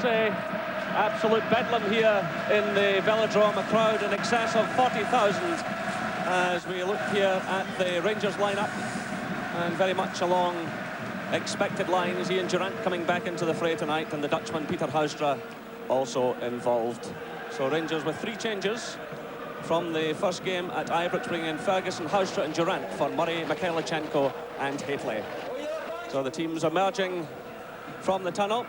Marseille. Absolute bedlam here in the Velodrome, a crowd in excess of 40,000 as we look here at the Rangers lineup, and very much along expected lines. Ian Durrant coming back into the fray tonight, and the Dutchman Peter Houstra also involved. So Rangers with 3 changes from the first game at Ibrox, bringing in Ferguson, Houstra and Durrant for Murray, Mikhailichenko and Hateley. So the teams emerging from the tunnel.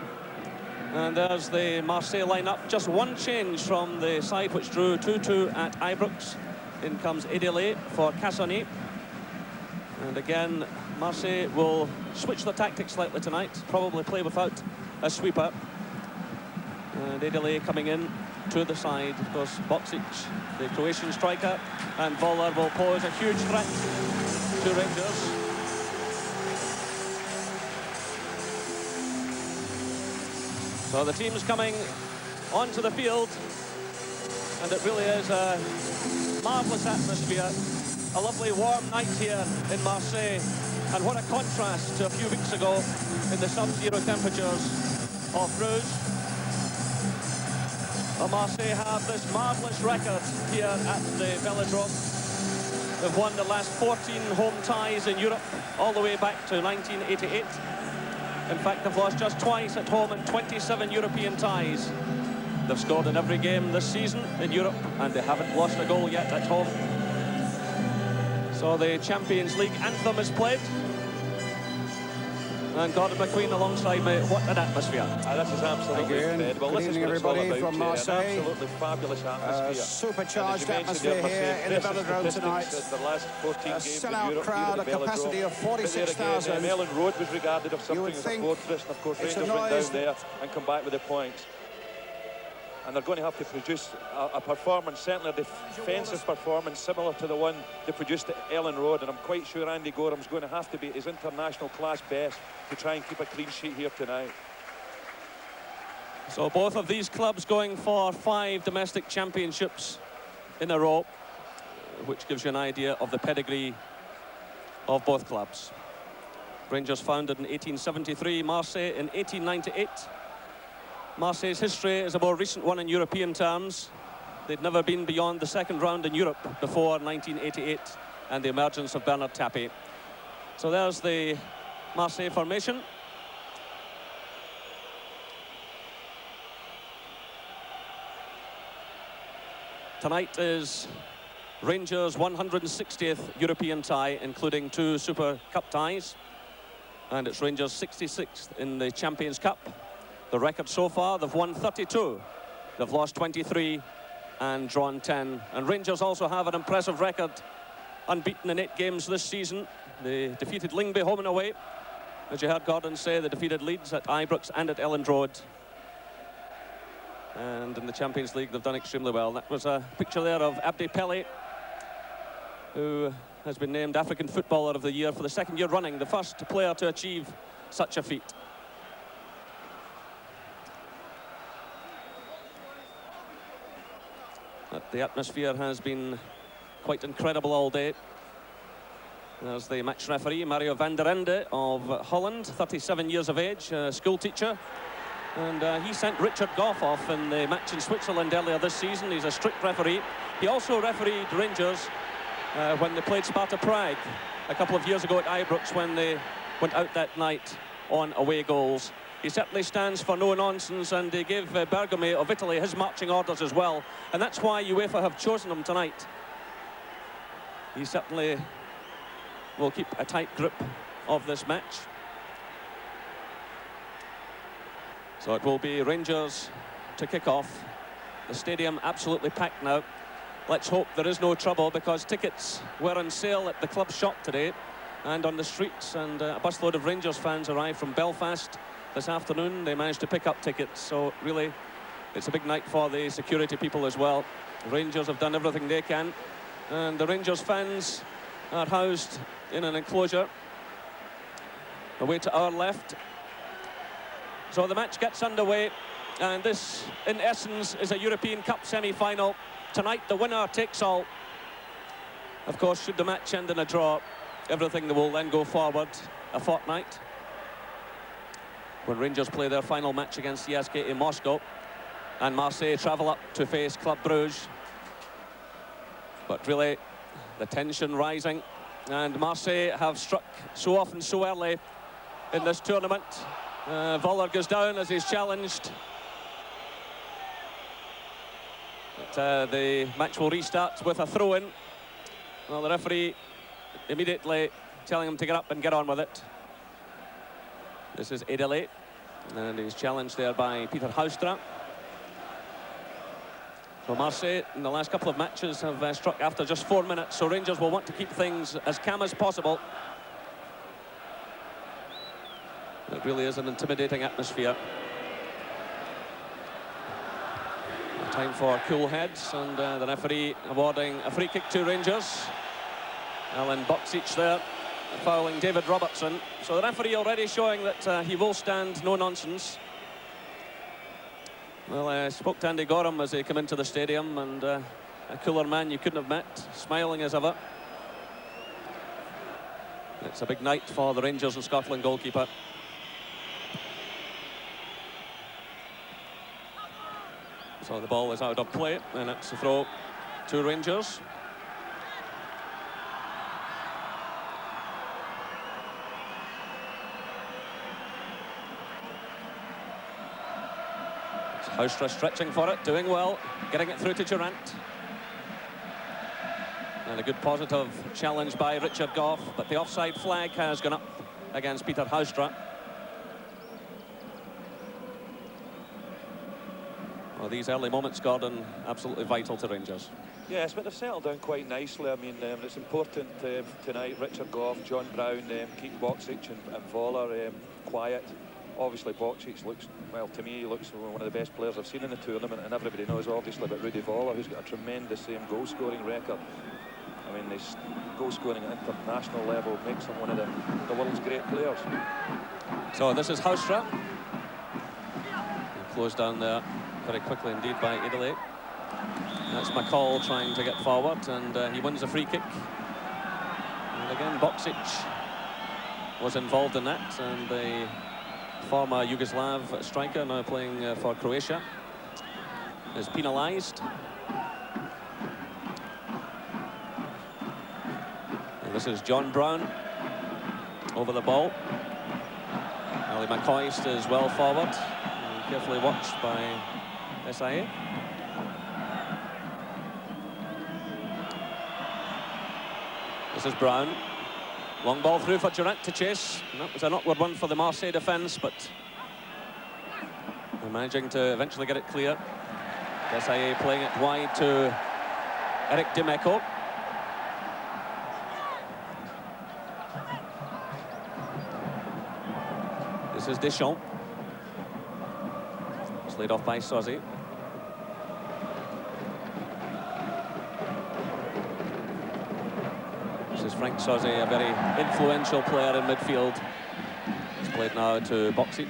And there's the Marseille lineup. Just one change from the side which drew 2-2 at Ibrox. In comes Edele for Cassoni. And again, Marseille will switch the tactics slightly tonight. Probably play without a sweeper. And Edele coming in to the side. Of course, Boksic, the Croatian striker, and Voller will pose a huge threat to Rangers. So the team's coming onto the field, and it really is a marvellous atmosphere. A lovely warm night here in Marseille, and what a contrast to a few weeks ago in the sub-zero temperatures of Bruges. Well, Marseille have this marvellous record here at the Velodrome. They've won the last 14 home ties in Europe, all the way back to 1988. In fact, they've lost just twice at home in 27 European ties. They've scored in every game this season in Europe, and they haven't lost a goal yet at home. So the Champions League anthem is played. And Gordon McQueen alongside me. What an atmosphere. This is absolutely incredible. Good evening, everybody, from Marseille. An absolutely fabulous atmosphere. Supercharged atmosphere here in the Velodrome tonight. The last 14 games sellout crowd, a capacity of 46,000. Ellen Road was regarded as something as a fortress, and of course Rangers went down there and come back with the points. And they're going to have to produce a performance, certainly a defensive performance similar to the one they produced at Ellen Road. And I'm quite sure Andy Goram's going to have to be at his international class best to try and keep a clean sheet here tonight. So both of these clubs going for 5 domestic championships in a row, which gives you an idea of the pedigree of both clubs. Rangers founded in 1873, Marseille in 1898. Marseille's history is a more recent one in European terms. They'd never been beyond the second round in Europe before 1988 and the emergence of Bernard Tapie. So there's the Marseille formation. Tonight is Rangers' 160th European tie, including 2 Super Cup ties. And it's Rangers' 66th in the Champions Cup. The record so far, they've won 32, they've lost 23 and drawn 10. And Rangers also have an impressive record, unbeaten in 8 games this season. They defeated Lyngby home and away. As you heard Gordon say, they defeated Leeds at Ibrox and at Elland Road. And in the Champions League, they've done extremely well. That was a picture there of Abdi Pele, who has been named African Footballer of the Year for the 2nd year running, the first player to achieve such a feat. But the atmosphere has been quite incredible all day. There's the match referee, Mario van der Ende of Holland, 37 years of age, a school teacher. And he sent Richard Goff off in the match in Switzerland earlier this season. He's a strict referee. He also refereed Rangers when they played Sparta Prague a couple of years ago at Ibrox, when they went out that night on away goals. He certainly stands for no nonsense, and he gave Bergame of Italy his marching orders as well. And that's why UEFA have chosen him tonight. He certainly will keep a tight grip of this match. So it will be Rangers to kick off. The stadium absolutely packed now. Let's hope there is no trouble, because tickets were on sale at the club shop today and on the streets, and a busload of Rangers fans arrived from Belfast this afternoon. They managed to pick up tickets, so really it's a big night for the security people as well. Rangers have done everything they can, and the Rangers fans are housed in an enclosure away to our left. So the match gets underway, and this in essence is a European Cup semi-final. Tonight the winner takes all. Of course, should the match end in a draw, everything will then go forward a fortnight. when Rangers play their final match against CSKA in Moscow, and Marseille travel up to face Club Brugge. But really, the tension rising, and Marseille have struck so often so early in this tournament. Voller goes down as he's challenged. But, the match will restart with a throw-in. Well, the referee immediately telling him to get up and get on with it. This is Edele, and he's challenged there by Peter Houstra. Well, Marseille in the last couple of matches have struck after just 4 minutes, so Rangers will want to keep things as calm as possible. It really is an intimidating atmosphere. Time for cool heads, and the referee awarding a free kick to Rangers. Alan Boksic there, fouling David Robertson. So the referee already showing that he will stand no nonsense. Well, I spoke to Andy Gorham as he came into the stadium, and a cooler man you couldn't have met, smiling as ever. It's a big night for the Rangers and Scotland goalkeeper. So the ball is out of play, and it's a throw to Rangers. Houstra stretching for it, doing well, getting it through to Durant. And a good positive challenge by Richard Gough, but the offside flag has gone up against Peter Houstra. Well, these early moments, Gordon, absolutely vital to Rangers. Yes, but they've settled down quite nicely. I mean, it's important tonight. Richard Gough, John Brown, keep Boksic and Voller quiet. Obviously, Boksic looks, well, to me, he looks one of the best players I've seen in the tournament, and everybody knows, obviously, about Rudy Voller, who's got a tremendous goal-scoring record. I mean, his goal-scoring at international level makes him one of the world's great players. So this is Houstra. Closed down there very quickly indeed by Italy. That's McCall trying to get forward, and he wins a free kick. And again, Boksic was involved in that, and the former Yugoslav striker, now playing for Croatia, is penalised. And this is John Brown over the ball. Ali McCoist is well forward, and carefully watched by SIA. This is Brown. Long ball through for Durant to chase. And that was an awkward one for the Marseille defence, but they're managing to eventually get it clear. SIA playing it wide to Eric Dimeco. This is Deschamps. It's laid off by Sozzi. This is Frank Sozzi, a very influential player in midfield. He's played now to Boksic.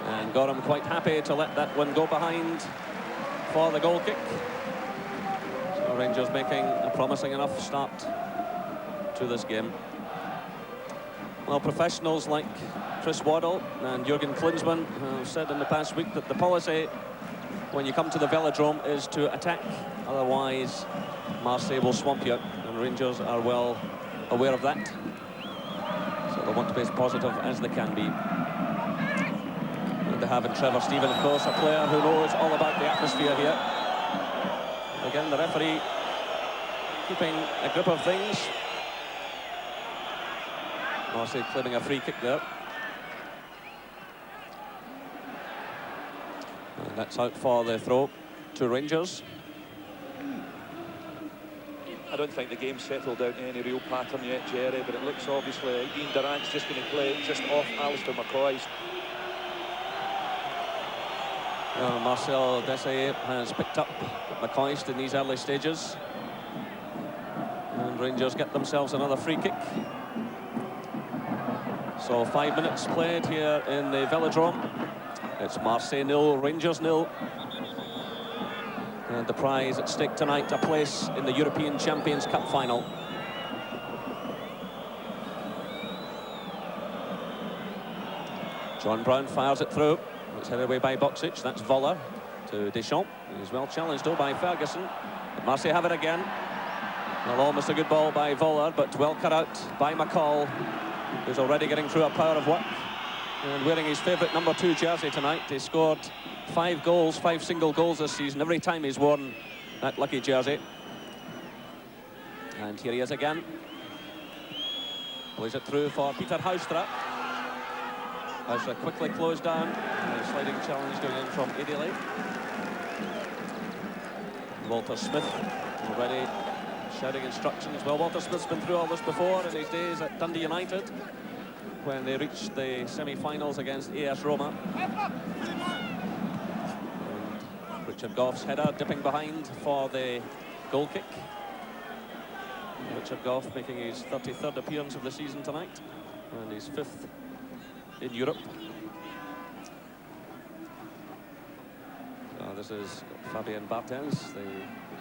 And Gorham quite happy to let that one go behind for the goal kick. So Rangers making a promising enough start to this game. Well, professionals like Chris Waddle and Jurgen Klinsmann have said in the past week that the policy when you come to the Velodrome is to attack, otherwise Marseille will swamp you, and Rangers are well aware of that. So they want to be as positive as they can be. And they have in Trevor Steven, of course, a player who knows all about the atmosphere here. Again, the referee keeping a grip of things. Marseille claiming a free kick there. And that's out for the throw to Rangers. I don't think the game's settled out in any real pattern yet, Jerry, but it looks obviously Ian Durant's just going to play just off Alistair McCoist. Marcel Desailly has picked up McCoist in these early stages. And Rangers get themselves another free kick. So 5 minutes played here in the Velodrome. It's Marseille 0, Rangers 0. And the prize at stake tonight, a place in the European Champions Cup final. John Brown fires it through. It's headed away by Boksic. That's Voller to Deschamps. He's well challenged though by Ferguson. But Marseille have it again. Well, almost a good ball by Voller, but well cut out by McCall, who's already getting through a power of work and wearing his favourite number 2 jersey tonight. He scored 5 goals, 5 single goals this season, every time he's worn that lucky jersey. And here he is again. Plays it through for Peter Houstra. Houstra quickly closed down. A sliding challenge going in from Edele. Walter Smith already shouting instructions. Well, Walter Smith's been through all this before in his days at Dundee United when they reached the semi-finals against AS Roma. And Richard Goff's header dipping behind for the goal kick. Richard Goff making his 33rd appearance of the season tonight and his 5th in Europe. This is Fabien Barthez, the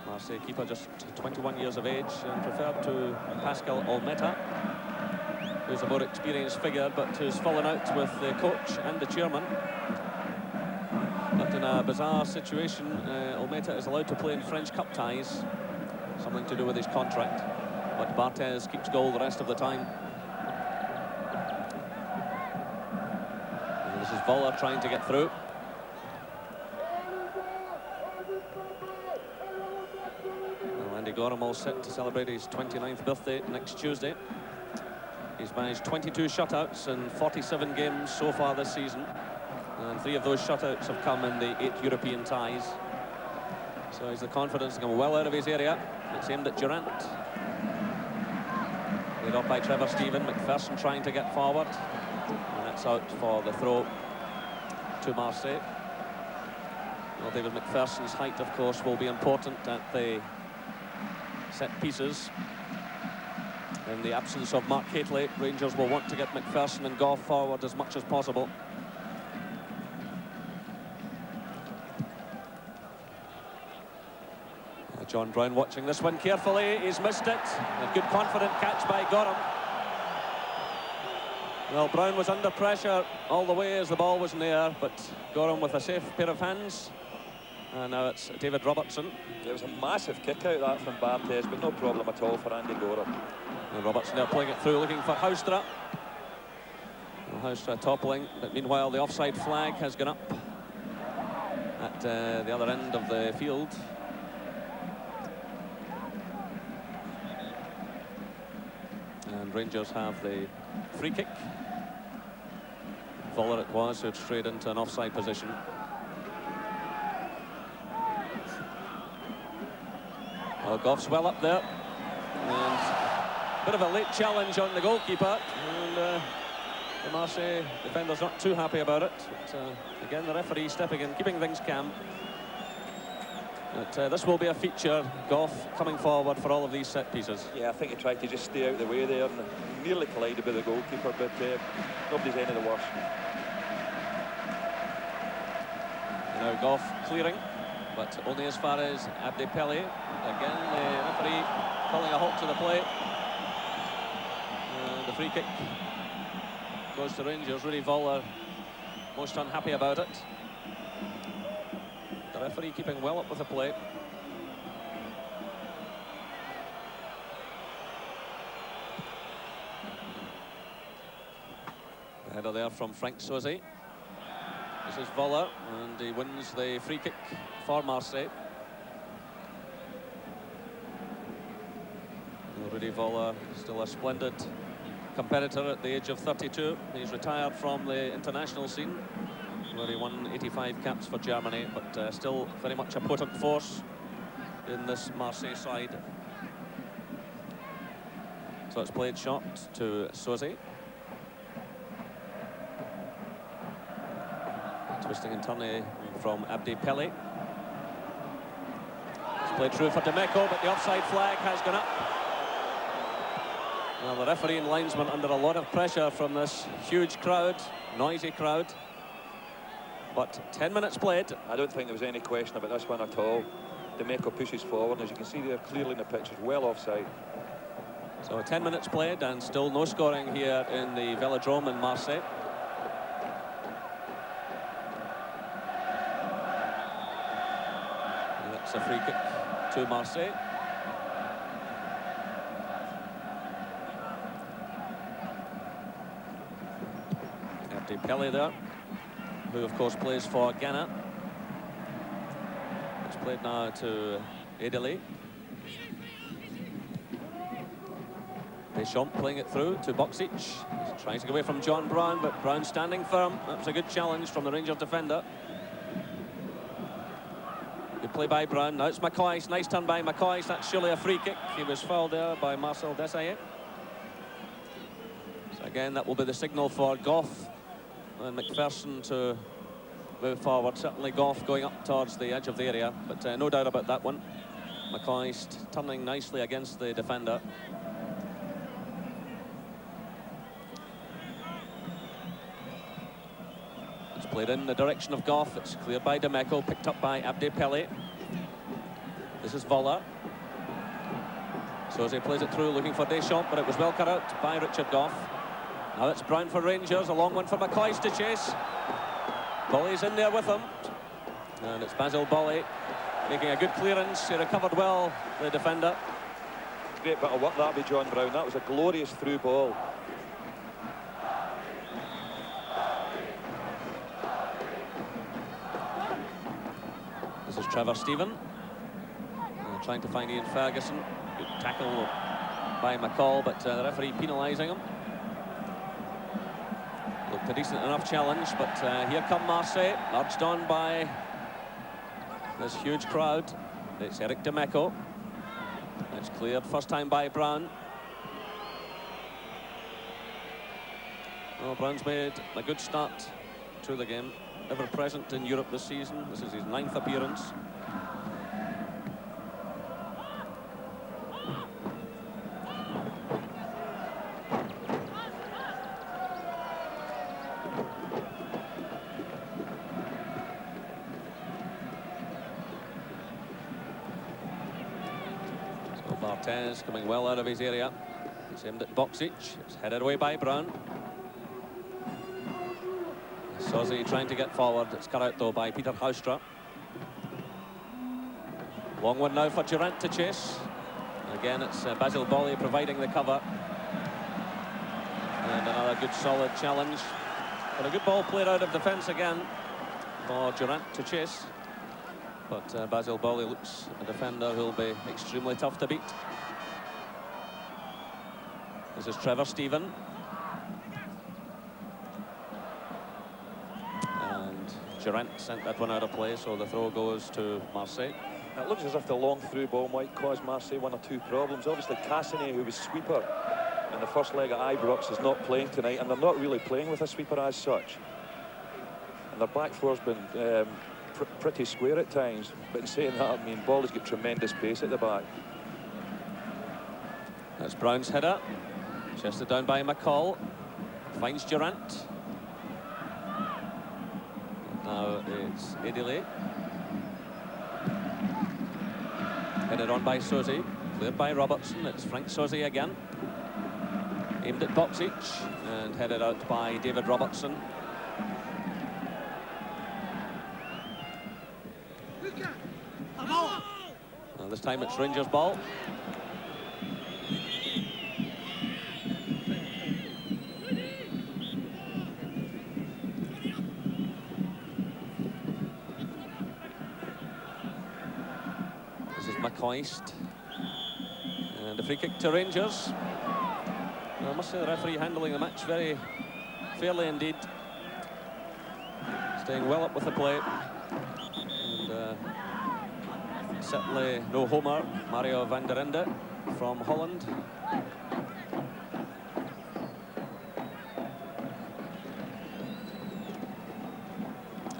Marseille keeper, just 21 years of age and preferred to Pascal Olmeta, who's a more experienced figure but who's fallen out with the coach and the chairman. But in a bizarre situation, Olmeta is allowed to play in French Cup ties, something to do with his contract, but Barthez keeps goal the rest of the time. And this is Voller trying to get through. Andy Gorham all set to celebrate his 29th birthday next Tuesday. He's managed 22 shutouts in 47 games so far this season, and 3 of those shutouts have come in the 8 European ties. So he's the confidence to come well out of his area. It's aimed at Durant. Laid off by Trevor Steven. McPherson trying to get forward, and that's out for the throw to Marseille. Well, David McPherson's height, of course, will be important at the set pieces. In the absence of Mark Hateley, Rangers will want to get McPherson and Goff forward as much as possible. John Brown watching this one carefully. He's missed it. A good confident catch by Gorham. Well, Brown was under pressure all the way as the ball was in the air, but Gorham with a safe pair of hands. And now it's David Robertson. There was a massive kick out of that from Barthez, but no problem at all for Andy Gorham. And Robertson now playing it through, looking for Houstra. Well, Houstra toppling, but meanwhile the offside flag has gone up at the other end of the field. And Rangers have the free kick. Voller it was, so it's straight into an offside position. Well, Goff's well up there, and a bit of a late challenge on the goalkeeper, and the Marseille defender's not too happy about it. But, again, the referee stepping in, keeping things calm. But this will be a feature, Goff coming forward for all of these set pieces. Yeah, I think he tried to just stay out of the way there and nearly collided with the goalkeeper, but nobody's any the worse. Now Goff clearing, but only as far as Abde Pelé. Again, the referee calling a halt to the play. And the free kick goes to Rangers. Rudy Voller most unhappy about it. The referee keeping well up with the play. The header there from Frank Sosi. This is Voller, and he wins the free kick for Marseille. Rudy Voller, still a splendid competitor at the age of 32. He's retired from the international scene, where he won 85 caps for Germany, but still very much a potent force in this Marseille side. So it's played shot to Sosi. Twisting and turning from Abde Pelé. It's played through for Demeco, but the offside flag has gone up. Well, the referee and linesman under a lot of pressure from this huge crowd, noisy crowd. But 10 minutes played. I don't think there was any question about this one at all. Demeco pushes forward, and as you can see there clearly in the pitch, is well offside. So 10 minutes played and still no scoring here in the Velodrome in Marseille. It's a free kick to Marseille. Pelé there, who of course plays for Ghana. It's played now to Edele. Deschamps playing it through to Boksic. He's trying to get away from John Brown, but Brown standing firm. That was a good challenge from the Rangers defender. Good play by Brown. Now it's McCoy. Nice turn by McCoy. That's surely a free kick. He was fouled there by Marcel Desailly. So again, that will be the signal for Goff and McPherson to move forward. Certainly Goff going up towards the edge of the area, but no doubt about that one. McCoy turning nicely against the defender. It's played in the direction of Goff. It's cleared by Demeco, picked up by Abde Pelé. This is Voller. So as he plays it through, looking for Deschamps, but it was well cut out by Richard Goff. Now it's Brown for Rangers, a long one for McCoy to chase. Bolly's in there with him. And it's Basil Bolly making a good clearance. He recovered well, the defender. Great bit of work that by John Brown. That was a glorious through ball. This is Trevor Stephen. Trying to find Ian Ferguson. Good tackle by McCall, but the referee penalising him. Looked a decent enough challenge, but here come Marseille, urged on by this huge crowd. It's Eric Demeco. It's cleared first time by Brown. Well, Brown's made a good start to the game. Ever present in Europe this season. This is his 9th appearance. Barthez coming well out of his area. It's aimed at Boksic. It's headed away by Brown. Sozi trying to get forward. It's cut out though by Peter Houstra. Long one now for Durant to chase. Again, it's Basil Bolly providing the cover. And another good solid challenge. But a good ball played out of defence again for Durant to chase. But Basil Bolly looks a defender who'll be extremely tough to beat. This is Trevor Stephen. And Durant sent that one out of play, so the throw goes to Marseille. It looks as if the long through ball might cause Marseille one or two problems. Obviously, Cassidy, who was sweeper in the first leg at Ibrox, is not playing tonight, and they're not really playing with a sweeper as such. And their back four's been pretty square at times, but in saying that, I mean, ball has got tremendous pace at the back. That's Brown's header, chested down by McCall, finds Durant. Now it's Edele. Headed on by Sozi, cleared by Robertson. It's Frank Sozi again. Aimed at Boksic and headed out by David Robertson. This time it's Rangers ball. This is McCoist. And a free kick to Rangers. I must say the referee handling the match very fairly indeed. Staying well up with the play. And certainly no homer, Mario van der Ende from Holland.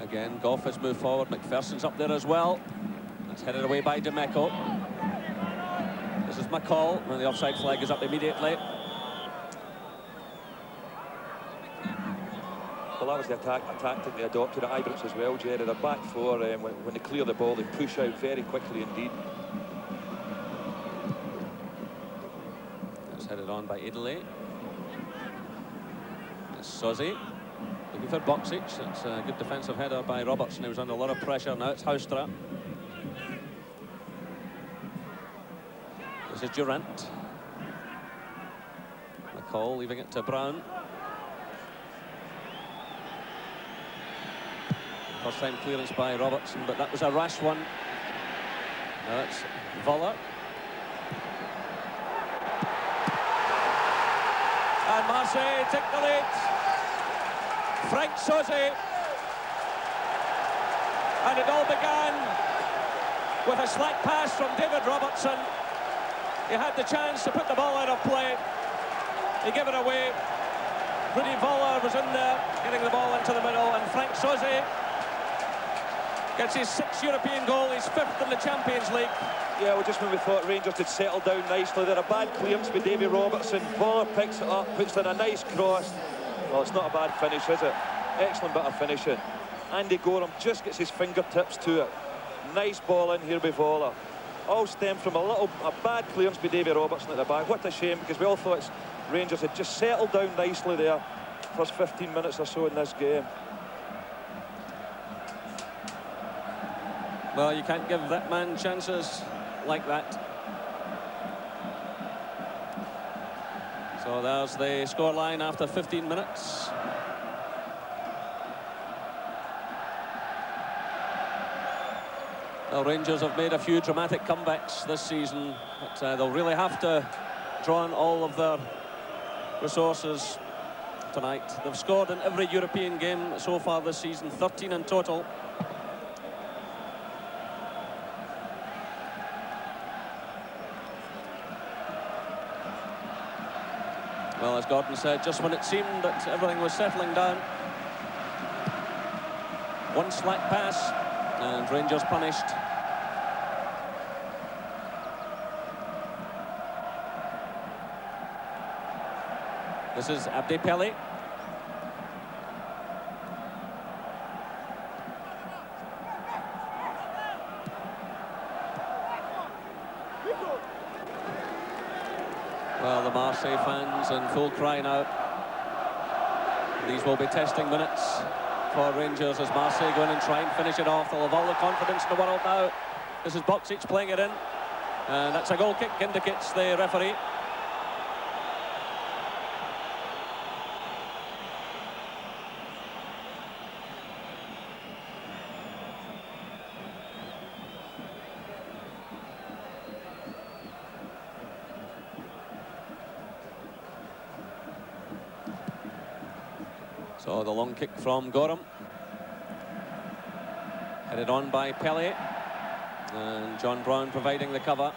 Again, Goff has moved forward. McPherson's up there as well. It's headed away by Demeco. This is McCall, and the offside flag is up immediately. Well, that was the tactic they adopted at Ibrox as well, Jerry. Their back four, when they clear the ball, they push out very quickly indeed. It's headed on by Edele. It's Sozi. Looking for Boksic. It's a good defensive header by Robertson, who was under a lot of pressure. Now it's Houstra. This is Durant. McCall leaving it to Brown. First time clearance by Robertson, but that was a rash one. Now it's Voller. And Marseille take the lead. Frank Soze. And it all began with a slack pass from David Robertson. He had the chance to put the ball out of play. He gave it away. Rudy Voller was in there, getting the ball into the middle, and Frank Soze gets his 6th European goal, his 5th in the Champions League. Yeah, well, just when we thought Rangers had settled down nicely, they're a bad clearance by Davy Robertson. Voller picks it up, puts in a nice cross. Well, it's not a bad finish, is it? Excellent bit of finishing. Andy Gorham just gets his fingertips to it. Nice ball in here by Voller. All stemmed from a bad clearance by Davy Robertson at the back. What a shame, because we all thought Rangers had just settled down nicely there. First 15 minutes or so in this game. Well, you can't give that man chances like that. So there's the scoreline after 15 minutes. The Rangers have made a few dramatic comebacks this season, but they'll really have to draw on all of their resources tonight. They've scored in every European game so far this season, 13 in total. Well, as Gordon said, just when it seemed that everything was settling down, one slack pass, and Rangers punished. This is Abde Pelé. Well, the Marseille fans in full cry now. These will be testing minutes for Rangers as Marseille go in and try and finish it off. They'll have all the confidence in the world now. This is Boksic playing it in. And that's a goal kick, indicates the referee. So the long kick from Gorham. Headed on by Pelé. And John Brown providing the cover.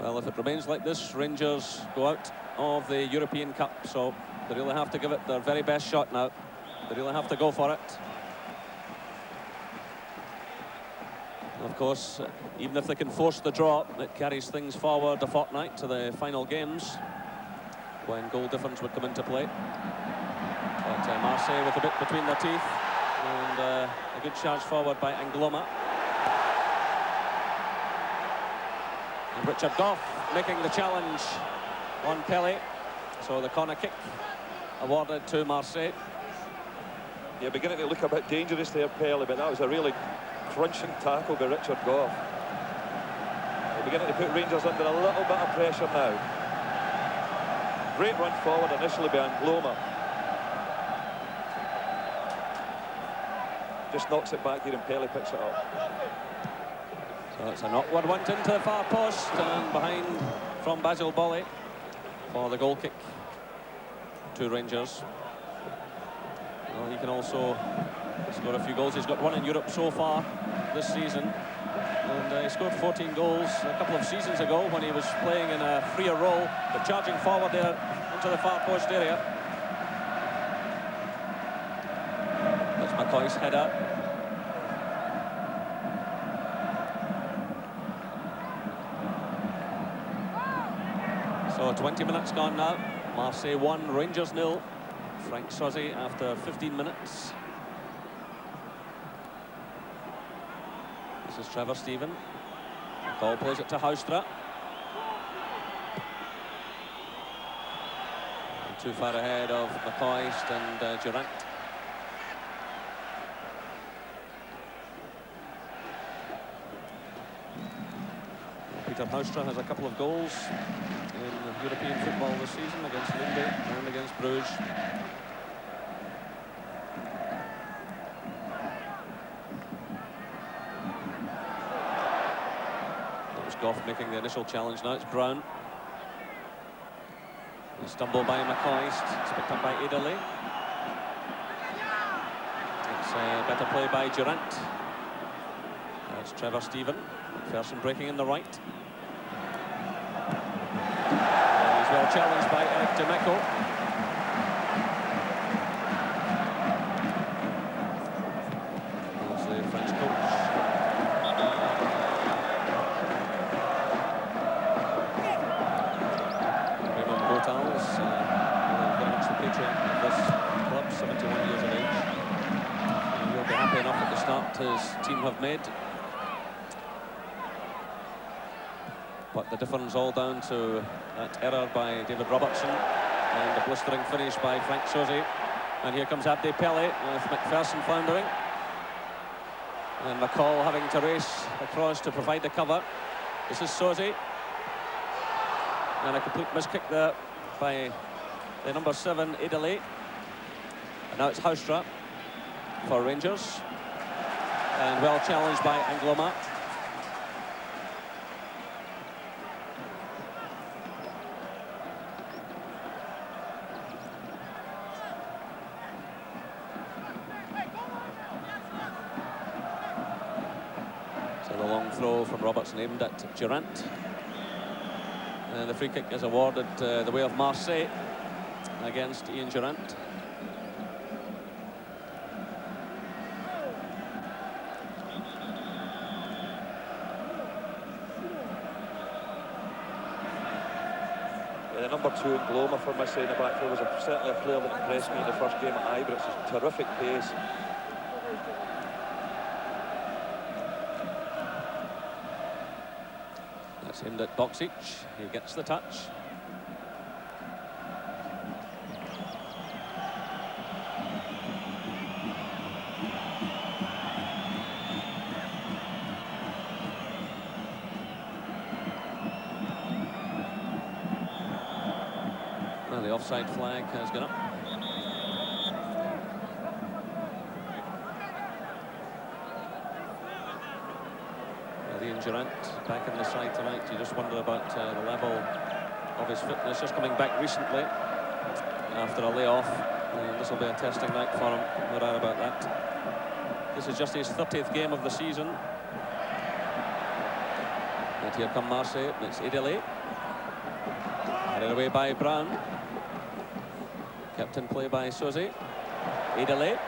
Well, if it remains like this, Rangers go out of the European Cup. So they really have to give it their very best shot now. They really have to go for it. Of course, even if they can force the draw, it carries things forward a fortnight to the final games, when goal difference would come into play. But Marseille with a bit between their teeth, and a good charge forward by Angloma. And Richard Gough making the challenge on Pelé. So the corner kick awarded to Marseille. Yeah, beginning to look a bit dangerous there, Pelé, but that was a really crunching tackle by Richard Gough. They're beginning to put Rangers under a little bit of pressure now. Great run forward initially by Angloma. Just knocks it back here and Pelé picks it up. So it's an awkward one into the far post, and behind from Basil Bolly for the goal kick to Rangers. Well, he can also score a few goals. He's got one in Europe so far this season, and he scored 14 goals a couple of seasons ago when he was playing in a freer role, but charging forward there into the far post area. That's McCoy's header. So 20 minutes gone now. Marseille 1, Rangers 0. Frank Soze after 15 minutes. This is Trevor Steven. Ball plays it to Houstra. Too far ahead of McCoist and Durant. Peter Houstra has a couple of goals in European football this season against Linde and against Bruges. That was Goff making the initial challenge. Now it's Brown. A stumble by McCoist. It's picked up by Ederle. It's a better play by Durant. That's Trevor Steven. McPherson breaking in the right. He's well challenged by Eric Demeco. There's the French coach. Raymond Botals, very much the patriarch of this club, 71 years of age. And he'll be happy enough at the start his team have made. But the difference all down to that error by David Robertson and a blistering finish by Frank Sosie. And here comes Abdi Pele with McPherson floundering. And McCall having to race across to provide the cover. This is Sosie. And a complete miskick there by the number 7, Ederle. And now it's Houstra for Rangers. And well challenged by Angloma. Throw from Robertson aimed at Durant. And the free kick is awarded the way of Marseille against Ian Durant. Yeah, the number 2 in Gloma for Marseille in the backfield was certainly a player that impressed me in the first game at Ibrox. It's terrific pace. Aimed at Boksic, he gets the touch. Well, the offside flag has gone up. Ian Durant back in the side tonight. You just wonder about the level of his fitness. Just coming back recently after a layoff. This will be a testing night for him, no doubt about that. This is just his 30th game of the season. And here come Marseille. It's Ederle. Headed away by Brown. Kept in play by Sosie. Ederle.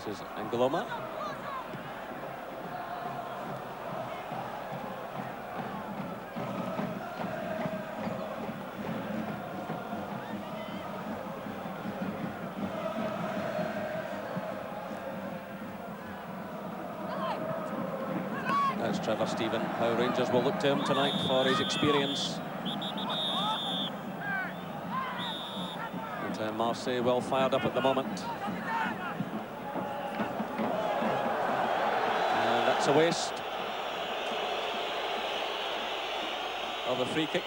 This is Angloma. That's Trevor Steven. How Rangers will look to him tonight for his experience. And Marseille well fired up at the moment. A waste of a free kick.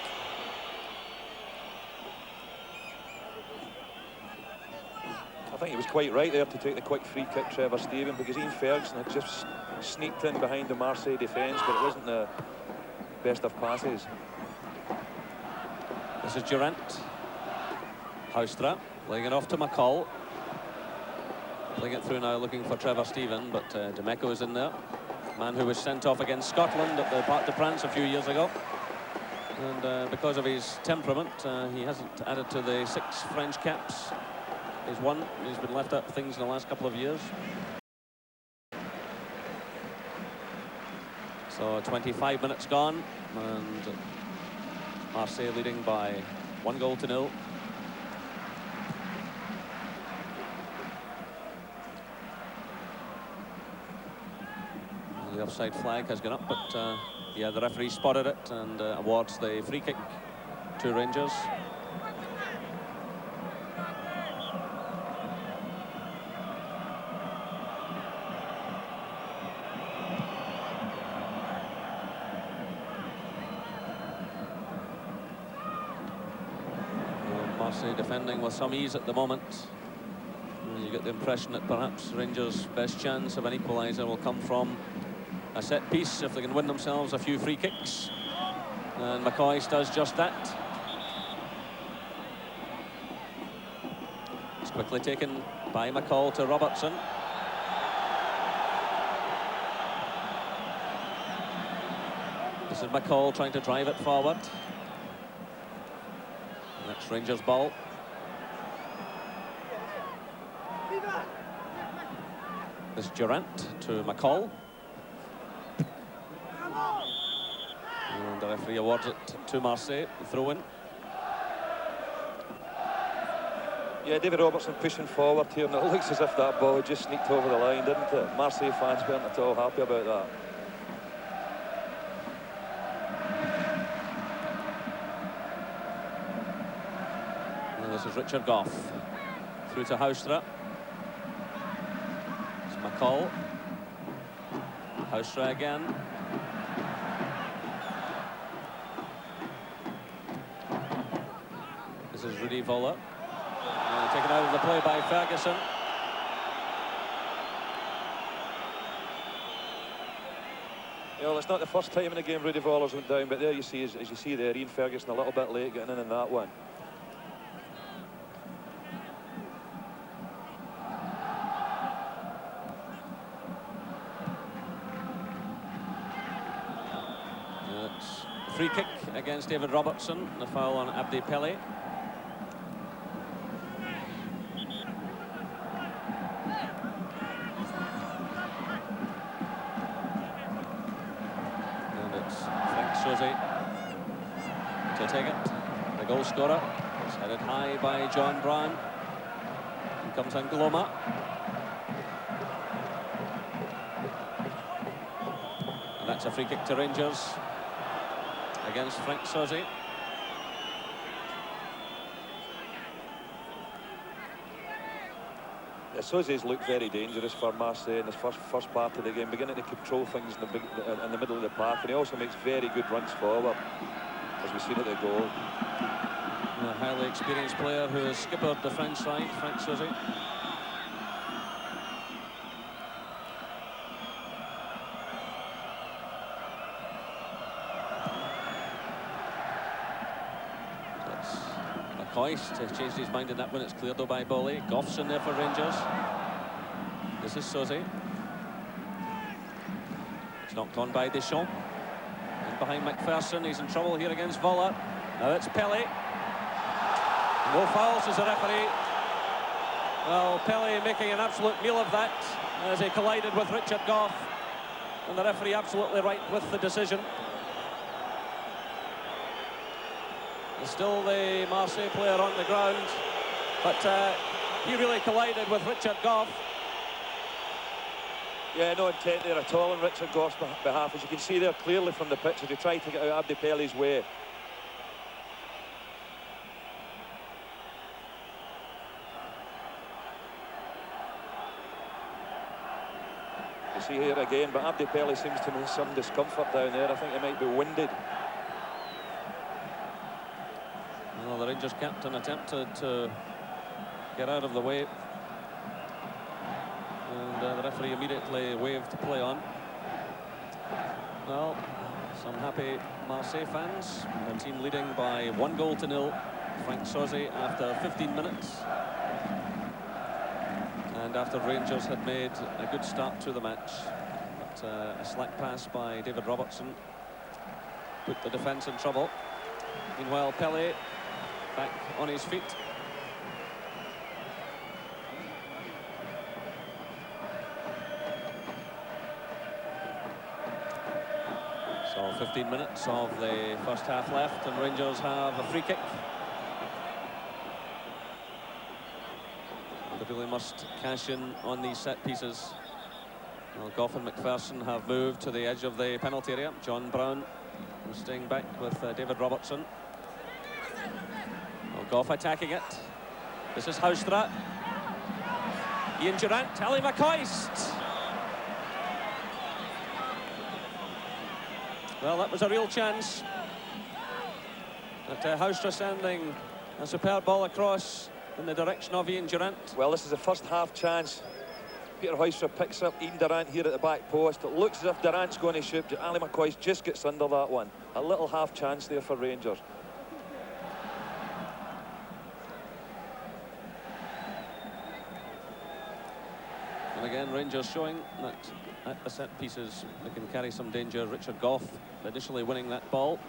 I think he was quite right there to take the quick free kick, Trevor Steven, because Ian Ferguson had just sneaked in behind the Marseille defence, but it wasn't the best of passes. This is Durant. Houstra laying it off to McCall. Playing it through now, looking for Trevor Steven, but Demeco is in there. Man who was sent off against Scotland at the Parc des Princes a few years ago. And because of his temperament, he hasn't added to the 6 French caps. He's won. He's been left out of things in the last couple of years. So 25 minutes gone, and Marseille leading by 1-0. The offside flag has gone up, but yeah, the referee spotted it and awards the free kick to Rangers. Marseille defending with some ease at the moment. And you get the impression that perhaps Rangers' best chance of an equaliser will come from a set piece if they can win themselves a few free kicks. And McCoy does just that. It's quickly taken by McCall to Robertson. This is McCall trying to drive it forward. That's Rangers' ball. This is Durant to McCall. And the referee awards it to Marseille, throw in. Yeah, David Robertson pushing forward here, and it looks as if that ball just sneaked over the line, didn't it? Marseille fans weren't at all happy about that. And this is Richard Goff. Through to Houstra. It's McCall. Houstra again. This is Rudy Voller. Taken out of the play by Ferguson. You know, it's not the first time in the game Rudy Vollers went down, but there you see, as you see there, Ian Ferguson a little bit late getting in that one. It's a free kick against David Robertson, the foul on Abdi Pele. To take it, the goal scorer. It's headed high by John Brown. Here comes Angloma. And that's a free kick to Rangers against Frank Sosie. Yeah, Sosie's looked very dangerous for Marseille in this first part of the game, beginning to control things in the middle of the park, and he also makes very good runs forward, as we've seen at the goal. A highly experienced player who has skippered the French side, Frank Sosie. Hoist has changed his mind in that one. It's cleared though by Bolly. Goff's in there for Rangers. This is Sosie. It's knocked on by Deschamps. And behind McPherson, he's in trouble here against Voller. Now it's Pele. No fouls as a referee. Well, Pele making an absolute meal of that as he collided with Richard Goff. And the referee absolutely right with the decision. Still the Marseille player on the ground, but he really collided with Richard Goff. Yeah, no intent there at all on Richard Goff's behalf. As you can see there clearly from the pitch, as he tried to get out Abdi Pele's way. You see here again, but Abdi Pele seems to have some discomfort down there. I think he might be winded. Well, the Rangers captain attempted to get out of the way, and the referee immediately waved to play on. Well, some happy Marseille fans. The team leading by 1-0. Frank Sosie after 15 minutes, and after Rangers had made a good start to the match, but a slack pass by David Robertson put the defence in trouble. Meanwhile, Pele back on his feet. So 15 minutes of the first half left, and Rangers have a free kick. They really must cash in on these set pieces. Well, Goff and McPherson have moved to the edge of the penalty area. John Brown staying back with David Robertson. Goff attacking it. This is Houstra. Ian Durant, Ali McCoist. Well, that was a real chance. But Houstra sending A superb ball across in the direction of Ian Durant. Well, this is the first half chance. Peter Hoystra picks up Ian Durant here at the back post. It looks as if Durant's going to shoot. Ali McCoist just gets under that one. A little half chance there for Rangers. And again, Rangers showing that at the set pieces they can carry some danger. Richard Gough initially winning that ball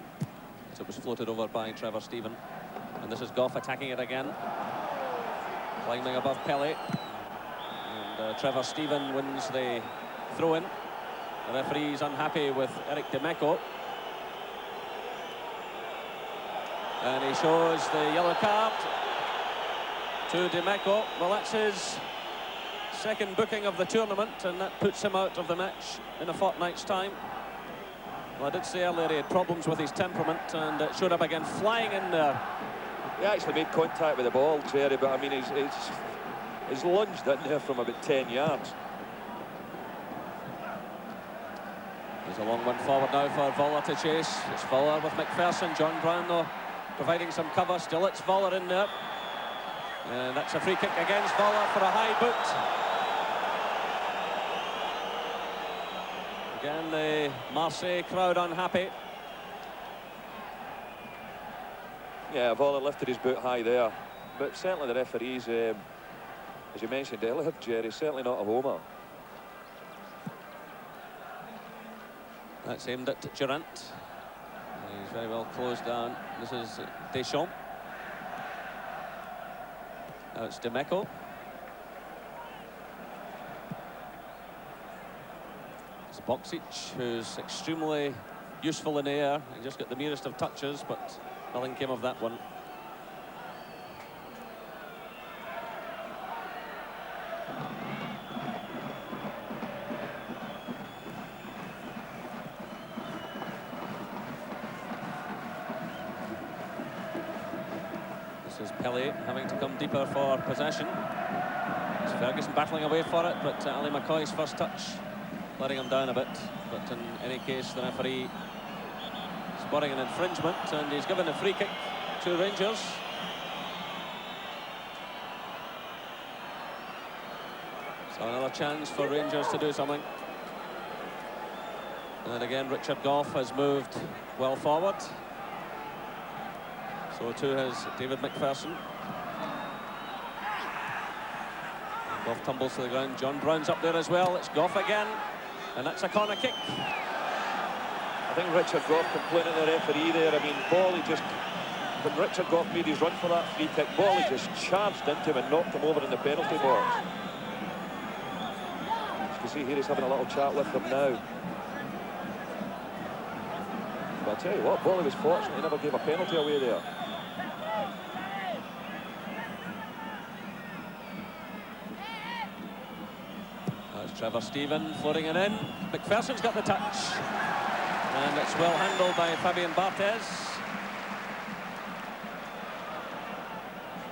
as it was floated over by Trevor Stephen. And this is Gough attacking it again. Climbing above Pelly. And Trevor Stephen wins the throw-in. The referee's unhappy with Eric Demeco. And he shows the yellow card to Demeco. Well, that's his second booking of the tournament, and that puts him out of the match in a fortnight's time. Well, I did say earlier he had problems with his temperament, and it showed up again, flying in there. He actually made contact with the ball, Jerry, but I mean, he's lunged in there from about 10 yards. There's a long one forward now for Voller to chase. It's Voller with McPherson. John Brown, though, providing some cover. Still it's Voller in there. And that's a free kick against Voller for a high boot. Again, the Marseille crowd unhappy. Yeah, Voller lifted his boot high there. But certainly the referees, as you mentioned earlier, Jerry, certainly not a homer. That's aimed at Durant. He's very well closed down. This is Deschamps. Now it's Demeco. It's Boksic, who's extremely useful in the air. He just got the merest of touches, but nothing came of that one. This is Pelly having to come deeper for possession. It's Ferguson battling away for it, but Ali McCoy's first touch letting him down a bit. But in any case, the referee spotting an infringement, and he's given a free kick to Rangers. So another chance for Rangers to do something. And again, Richard Gough has moved well forward. So too has David McPherson. Gough tumbles to the ground. John Brown's up there as well. It's Gough again, and that's a corner kick. I think Richard Gough complaining to the referee there. I mean, Bolly just, when Richard Gough made his run for that free kick, Bolly just charged into him and knocked him over in the penalty box. As you can see here, he's having a little chat with them now. But I tell you what, Bolly was fortunate, he never gave a penalty away there. That's Trevor Stephen floating it in. McPherson's got the touch. And it's well handled by Fabian Barthez.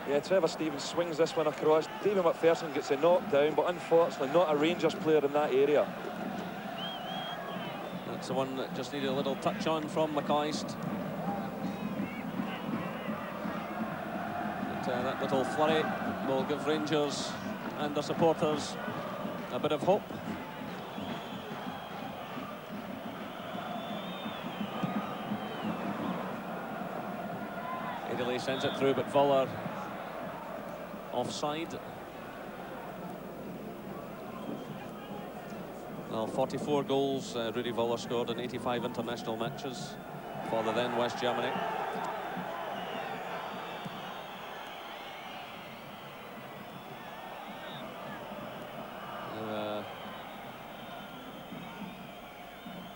Yeah, Trevor Stevens swings this one across. David McPherson gets a knock down, but unfortunately not a Rangers player in that area. That's the one that just needed a little touch on from McCoist. But, that little flurry will give Rangers and their supporters a bit of hope. Italy sends it through, but Voller offside. Well, 44 goals Rudy Voller scored in 85 international matches for the then West Germany.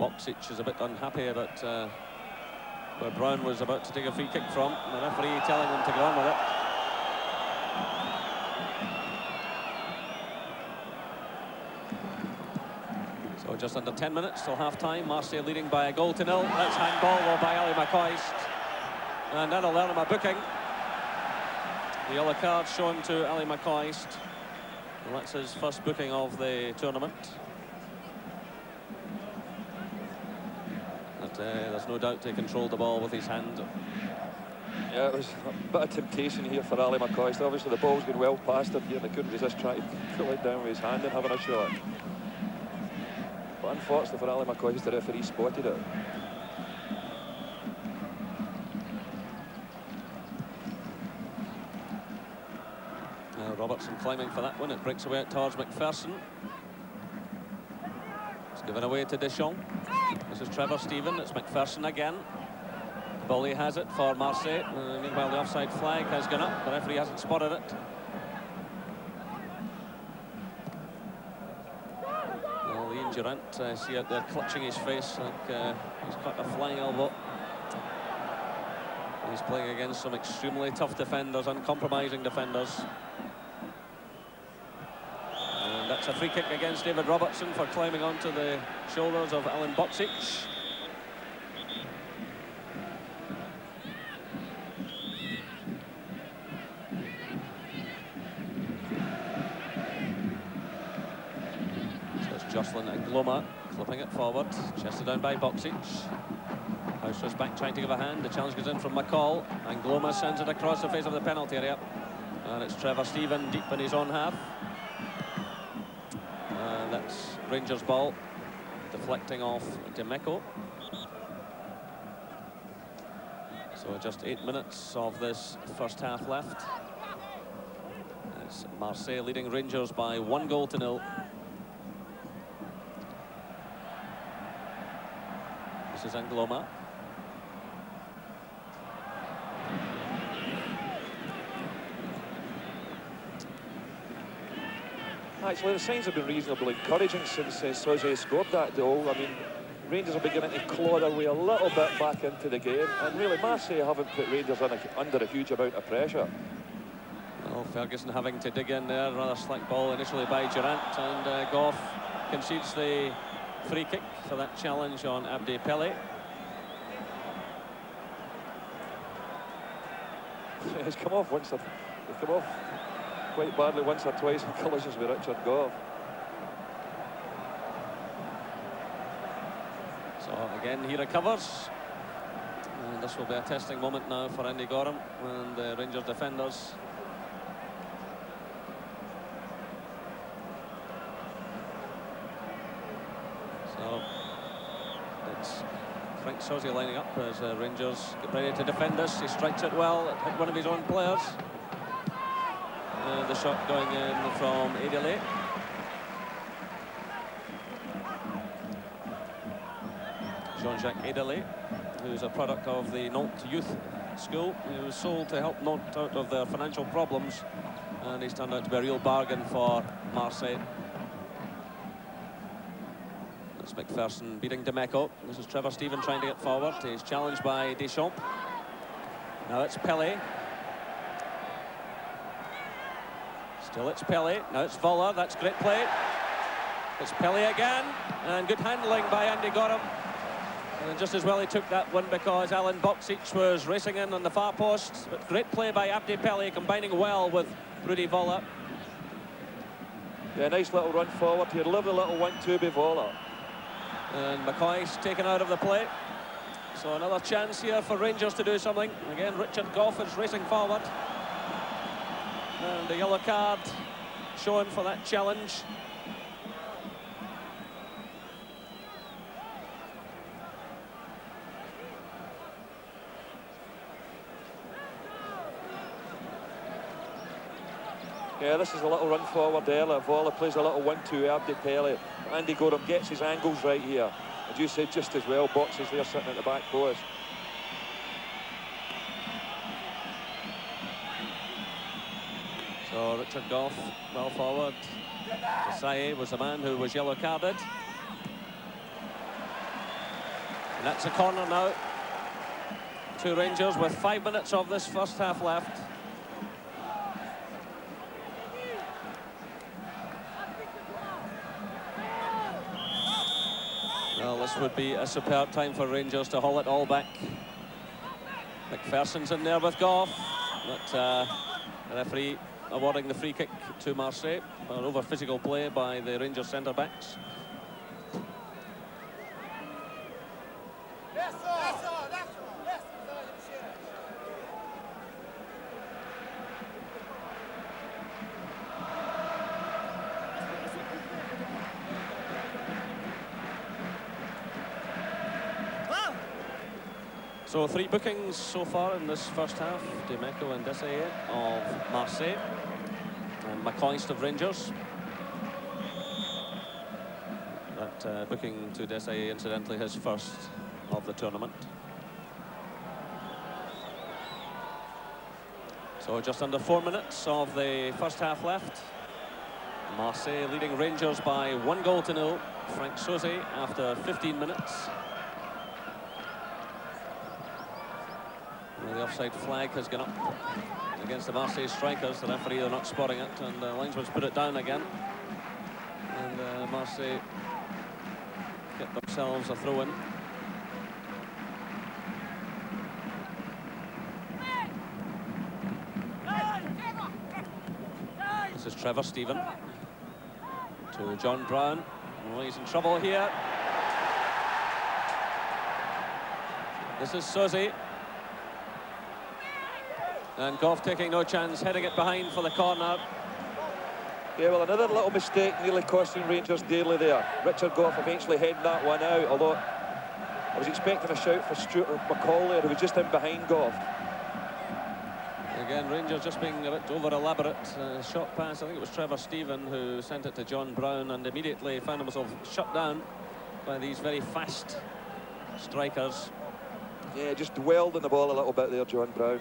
Boksic is a bit unhappy about where Brown was about to take a free kick from. The referee telling him to go on with it. So just under 10 minutes till half-time. Marseille leading by a goal to nil. That's handball though by Ali McCoist. And that'll earn him a booking. The yellow card shown to Ali McCoist. Well, that's his first booking of the tournament. But there's no doubt he controlled the ball with his hand. Yeah, it was a bit of temptation here for Ali McCoist. Obviously, the ball's been well past him here, and he couldn't resist trying to pull it down with his hand and having a shot. But unfortunately for Ali McCoist, the referee spotted it. Now Robertson climbing for that one. It breaks away towards McPherson. It's given away to Deschamps. This is Trevor Steven. It's McPherson again. Bolly has it for Marseille. Meanwhile, the offside flag has gone up. The referee hasn't spotted it. Well, the Durant, see out there clutching his face like he's caught a flying elbow. He's playing against some extremely tough defenders, uncompromising defenders. And that's a free kick against David Robertson for climbing onto the shoulders of Alen Boksic. Jocelyn and Gloma flipping it forward, chested down by Boksic. Houser's back trying to give a hand. The challenge goes in from McCall, and Gloma sends it across the face of the penalty area. And it's Trevor Steven deep in his own half. And that's Rangers' ball, deflecting off Demeco. So just 8 minutes of this first half left. It's Marseille leading Rangers by 1-0. This is Angloma. Actually, the signs have been reasonably encouraging since Soze scored that goal. I mean, Rangers are beginning to claw their way a little bit back into the game, and really Marseille haven't put Rangers under a huge amount of pressure. Well, Ferguson having to dig in there. Rather slick ball initially by Durant, and Goff concedes the free kick for that challenge on Abdi Pele. He's come off once. He's come off quite badly once or twice in collisions with Richard Goff. So again he recovers, and this will be a testing moment now for Andy Gorham and the Rangers defenders. So it's Frank Soze lining up as Rangers get ready to defend this. He strikes it well. It hit one of his own players. And the shot going in from Edele. Jean-Jacques Edele, who's a product of the Nantes Youth School. He was sold to help Nantes out of their financial problems, and he's turned out to be a real bargain for Marseille. That's McPherson beating Demeco. This is Trevor Steven trying to get forward. He's challenged by Deschamps. Now it's Pele. Still it's Pele. Now it's Voller. That's great play. It's Pele again. And good handling by Andy Gorham. And just as well he took that one because Alen Boksic was racing in on the far post. But great play by Abdi Pele, combining well with Rudy Voller. Yeah, nice little run forward here. Lovely little 1-2 by Voller. And McCoy's taken out of the play. So another chance here for Rangers to do something. Again, Richard Goff is racing forward. And the yellow card shown for that challenge. Yeah, this is a little run forward there. Voller plays a little 1-2 Abdi Pele. Andy Gorham gets his angles right here. As you said, just as well, Boxes there sitting at the back post. So Richard Goff well forward. Desailly was the man who was yellow carded. And that's a corner now to Rangers with 5 minutes of this first half left. Well, this would be a superb time for Rangers to haul it all back. McPherson's in there with Goff, but the referee awarding the free kick to Marseille. An over physical play by the Rangers centre-backs. So 3 bookings so far in this first half. Demeco and Desailly of Marseille and McCoist of Rangers. That booking to Desailly, incidentally, his first of the tournament. So just under 4 minutes of the first half left. Marseille leading Rangers by 1-0. Frank Sauzet after 15 minutes. Well, the offside flag has gone up against the Marseille strikers. The referee, they're not spotting it, and the linesman's put it down again. And Marseille get themselves a throw-in. This is Trevor Stephen to John Brown. Well, he's in trouble here. This is Sauzet. And Goff taking no chance, heading it behind for the corner. Yeah, well, another little mistake nearly costing Rangers dearly there. Richard Goff eventually heading that one out, although I was expecting a shout for Stuart McCall there, who was just in behind Goff. Again, Rangers just being a bit over-elaborate. Shot pass, I think it was Trevor Stephen who sent it to John Brown and immediately found himself shut down by these very fast strikers. Yeah, just dwelled on the ball a little bit there, John Brown.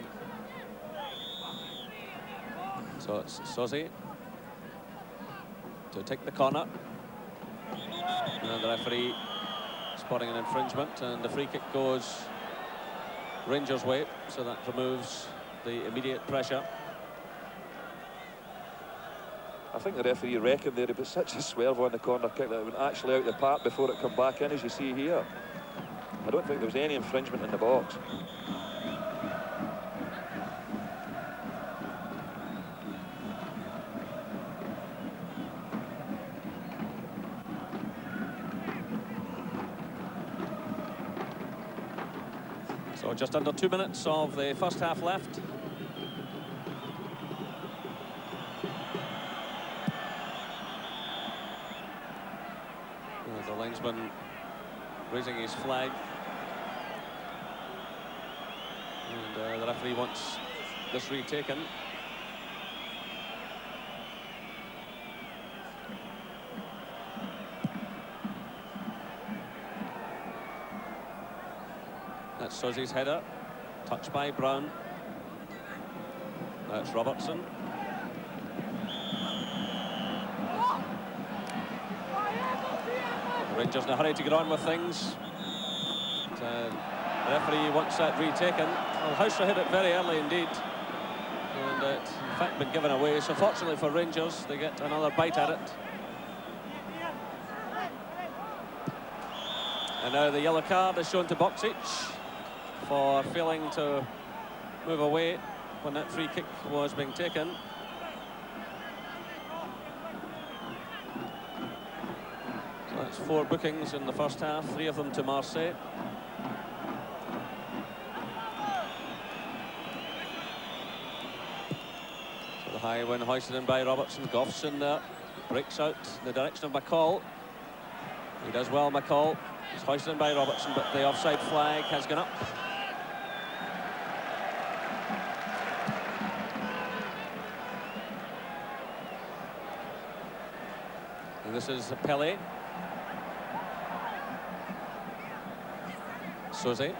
So it's Sauzet to take the corner. And the referee spotting an infringement, and the free kick goes Rangers' way, so that removes the immediate pressure. I think the referee reckoned there, he put such a swerve on the corner kick that it went actually out the park before it come back in, as you see here. I don't think there was any infringement in the box. So just under 2 minutes of the first half left. The linesman raising his flag. And the referee wants this retaken. That's Sauzet's header, touched by Brown. That's Robertson. The Rangers in a hurry to get on with things. The referee wants that retaken. Well, Houser hit it very early indeed, and it in fact been given away. So fortunately for Rangers, they get another bite at it. And now the yellow card is shown to Boksic for failing to move away when that free kick was being taken. So that's 4 bookings in the first half, 3 of them to Marseille. So the high win hoisted in by Robertson. Goff's in there, breaks out in the direction of McCall. He does well, McCall. It's hoisted in by Robertson, but the offside flag has gone up. And this is Pelé. Sauzet.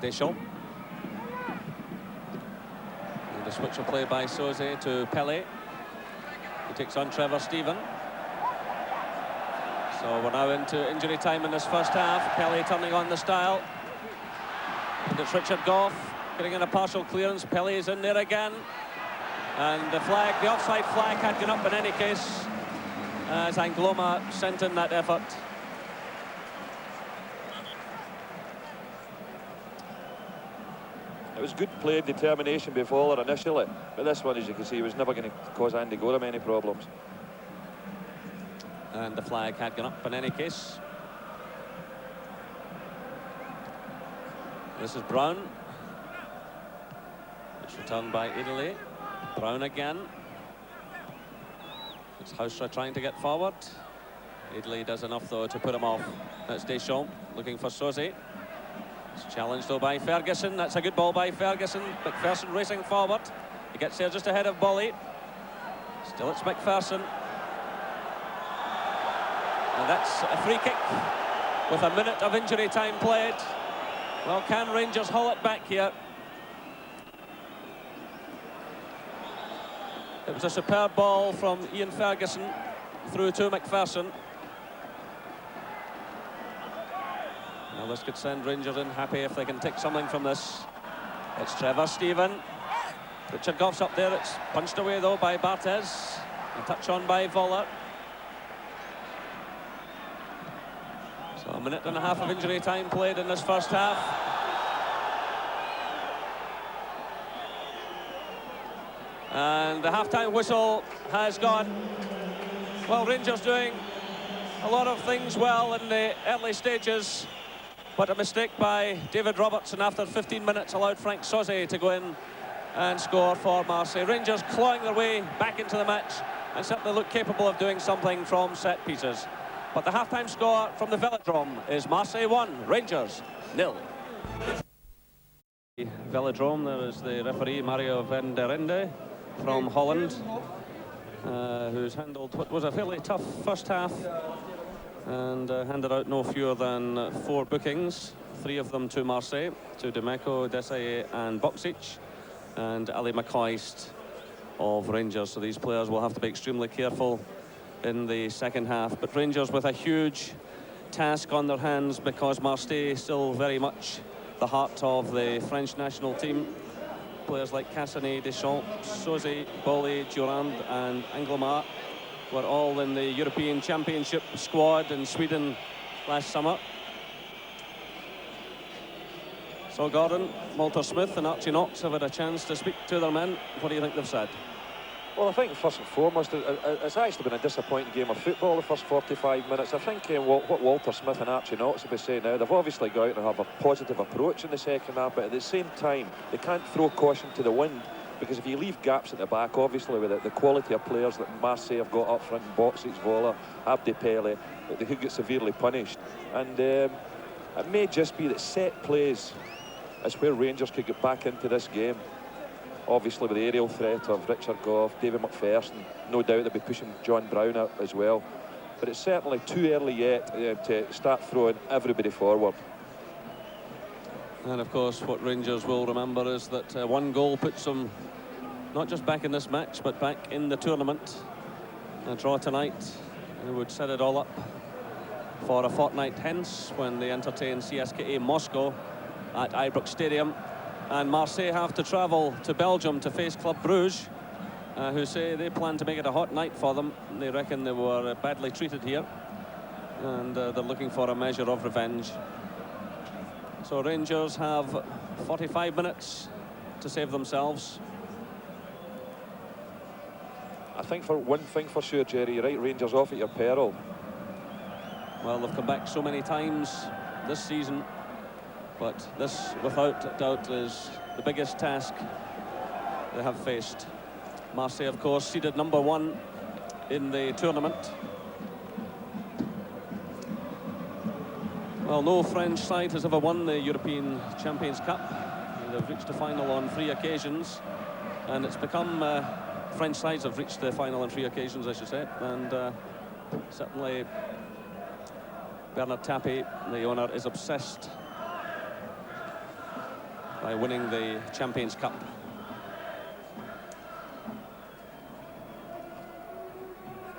Deschamps. And the switch will play by Sauzet to Pelé. He takes on Trevor Stephen. So we're now into injury time in this first half. Pelé turning on the style. And it's Richard Goff getting in a partial clearance. Pelé is in there again. And the flag, the offside flag had gone up in any case, as Angloma sent in that effort. It was good play and determination before initially, but this one, as you can see, was never going to cause Andy Gorham any problems. And the flag had gone up in any case. This is Brown. It's returned by Italy. Brown again. It's Houser trying to get forward. Italy does enough, though, to put him off. That's Deschamps looking for Soze. It's challenged, though, by Ferguson. That's a good ball by Ferguson. McPherson racing forward. He gets there just ahead of Bolly. Still it's McPherson. And that's a free kick with a minute of injury time played. Well, can Rangers haul it back here? It was a superb ball from Ian Ferguson through to McPherson. Well, this could send Rangers in happy if they can take something from this. It's Trevor Stephen. Richard Goff's up there. It's punched away, though, by Barthez. A touch on by Voller. So a minute and a half of injury time played in this first half. And the half-time whistle has gone. Well, Rangers doing a lot of things well in the early stages, but a mistake by David Robertson after 15 minutes allowed Frank Soze to go in and score for Marseille. Rangers clawing their way back into the match and certainly look capable of doing something from set pieces. But the half-time score from the Velodrome is Marseille 1, Rangers 0. Velodrome, there is the referee Mario van der Ende from Holland, who's handled what was a fairly tough first half and handed out no fewer than 4 bookings, 3 of them to Marseille, to Demeco, Desailly and Boksic, and Ali McCoist of Rangers. So these players will have to be extremely careful in the second half. But Rangers with a huge task on their hands, because Marseille is still very much the heart of the French national team. Players like Cassani, Deschamps, Soze, Bolly, Durand and Anglomar were all in the European Championship squad in Sweden last summer. So Gordon, Walter Smith and Archie Knox have had a chance to speak to their men. What do you think they've said? Well, I think first and foremost, it's actually been a disappointing game of football the first 45 minutes. I think what Walter Smith and Archie Knox will be saying now, they've obviously got out and have a positive approach in the second half, but at the same time, they can't throw caution to the wind, because if you leave gaps at the back, obviously with the quality of players that Marseille have got up front, Boksic, Voller, Abdi Pele, they could get severely punished. And it may just be that set plays is where Rangers could get back into this game. Obviously with the aerial threat of Richard Goff, David McPherson, no doubt they'll be pushing John Brown out as well. But it's certainly too early yet to start throwing everybody forward. And of course what Rangers will remember is that one goal puts them not just back in this match, but back in the tournament. A draw tonight would set it all up for a fortnight hence, when they entertain CSKA Moscow at Ibrox Stadium. And Marseille have to travel to Belgium to face Club Brugge, who say they plan to make it a hot night for them. They reckon they were badly treated here, and they're looking for a measure of revenge. So Rangers have 45 minutes to save themselves. I think for one thing for sure, Jerry, you're right, Rangers off at your peril. Well, they've come back so many times this season, but this, without doubt, is the biggest task they have faced. Marseille, of course, seeded number 1 in the tournament. Well, no French side has ever won the European Champions Cup. They've reached the final on 3 occasions, and it's become French sides have reached the final on 3 occasions, I should say, and certainly Bernard Tapie, the owner, is obsessed by winning the Champions Cup.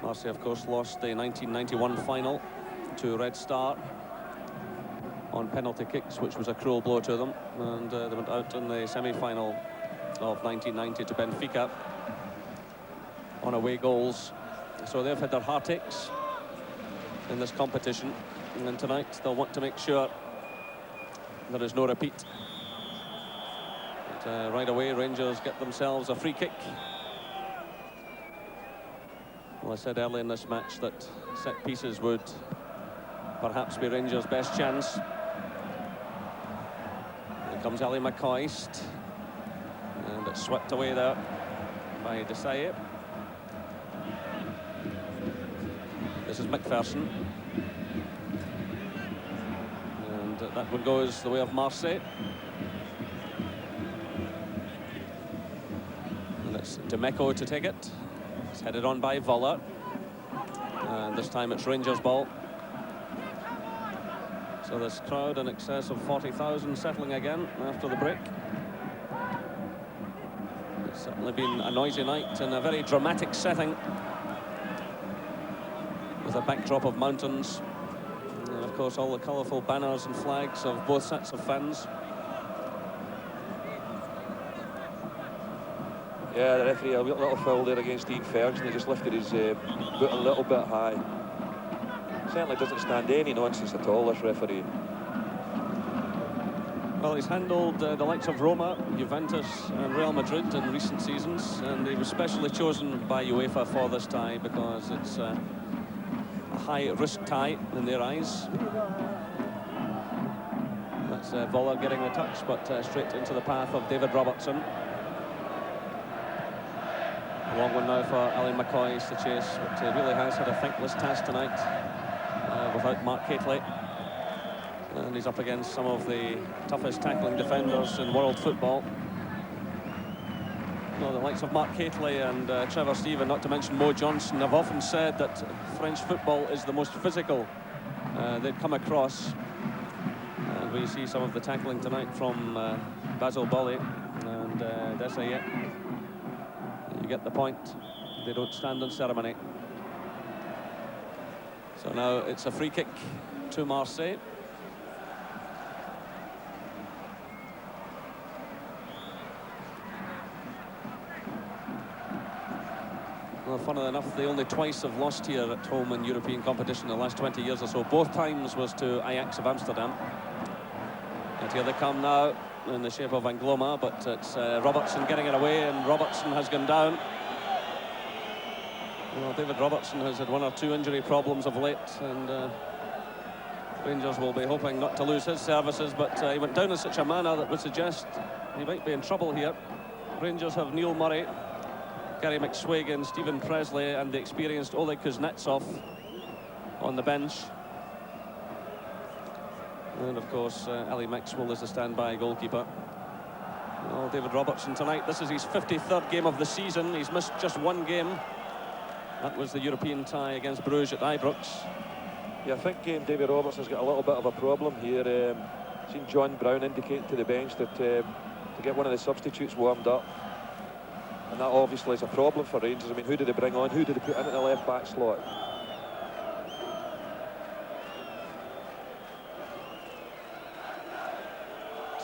Marseille, of course, lost the 1991 final to Red Star on penalty kicks, which was a cruel blow to them, and they went out in the semi-final of 1990 to Benfica on away goals. So they've had their heartaches in this competition, and tonight they'll want to make sure there is no repeat. But right away, Rangers get themselves a free kick. Well, I said early in this match that set pieces would perhaps be Rangers' best chance. Here comes Ali McCoist, and it's swept away there by Desailly. This is McPherson. And that one goes the way of Marseille. And it's Demeco to take it. It's headed on by Voller. And this time it's Rangers ball. So this crowd in excess of 40,000 settling again after the break. It's certainly been a noisy night in a very dramatic setting, with a backdrop of mountains. And of course all the colourful banners and flags of both sets of fans. Yeah, the referee, a little foul there against Ian Ferguson. He just lifted his boot a little bit high. Certainly doesn't stand any nonsense at all, this referee. Well, he's handled the likes of Roma, Juventus and Real Madrid in recent seasons, and he was specially chosen by UEFA for this tie because it's a high-risk tie in their eyes. That's Voller getting the touch, but straight into the path of David Robertson. A long one now for Ali McCoy to chase, but he really has had a thankless task tonight without Mark Catley. And he's up against some of the toughest tackling defenders in world football. Well, the likes of Mark Catley and Trevor Stephen, not to mention Mo Johnson, have often said that French football is the most physical they've come across. And we see some of the tackling tonight from Basile Boli and Desailly. You get the point. They don't stand on ceremony. So now it's a free kick to Marseille. Well, funnily enough, they only twice have lost here at home in European competition in the last 20 years or so. Both times was to Ajax of Amsterdam. And here they come now in the shape of Angloma, but it's Robertson getting it away, and Robertson has gone down. Well, David Robertson has had one or two injury problems of late, and Rangers will be hoping not to lose his services, but he went down in such a manner that would suggest he might be in trouble here. Rangers have Neil Murray, Gary McSwagan, Stephen Presley and the experienced Oleg Kuznetsov on the bench. And of course Ali Maxwell is the standby goalkeeper. Well, David Robertson tonight, this is his 53rd game of the season. He's missed just one game. That was the European tie against Bruges at Ibrox. Yeah, I think David Robertson's got a little bit of a problem here. Seen John Brown indicate to the bench that to get one of the substitutes warmed up. And that obviously is a problem for Rangers. I mean, who did they bring on? Who did they put into the left-back slot?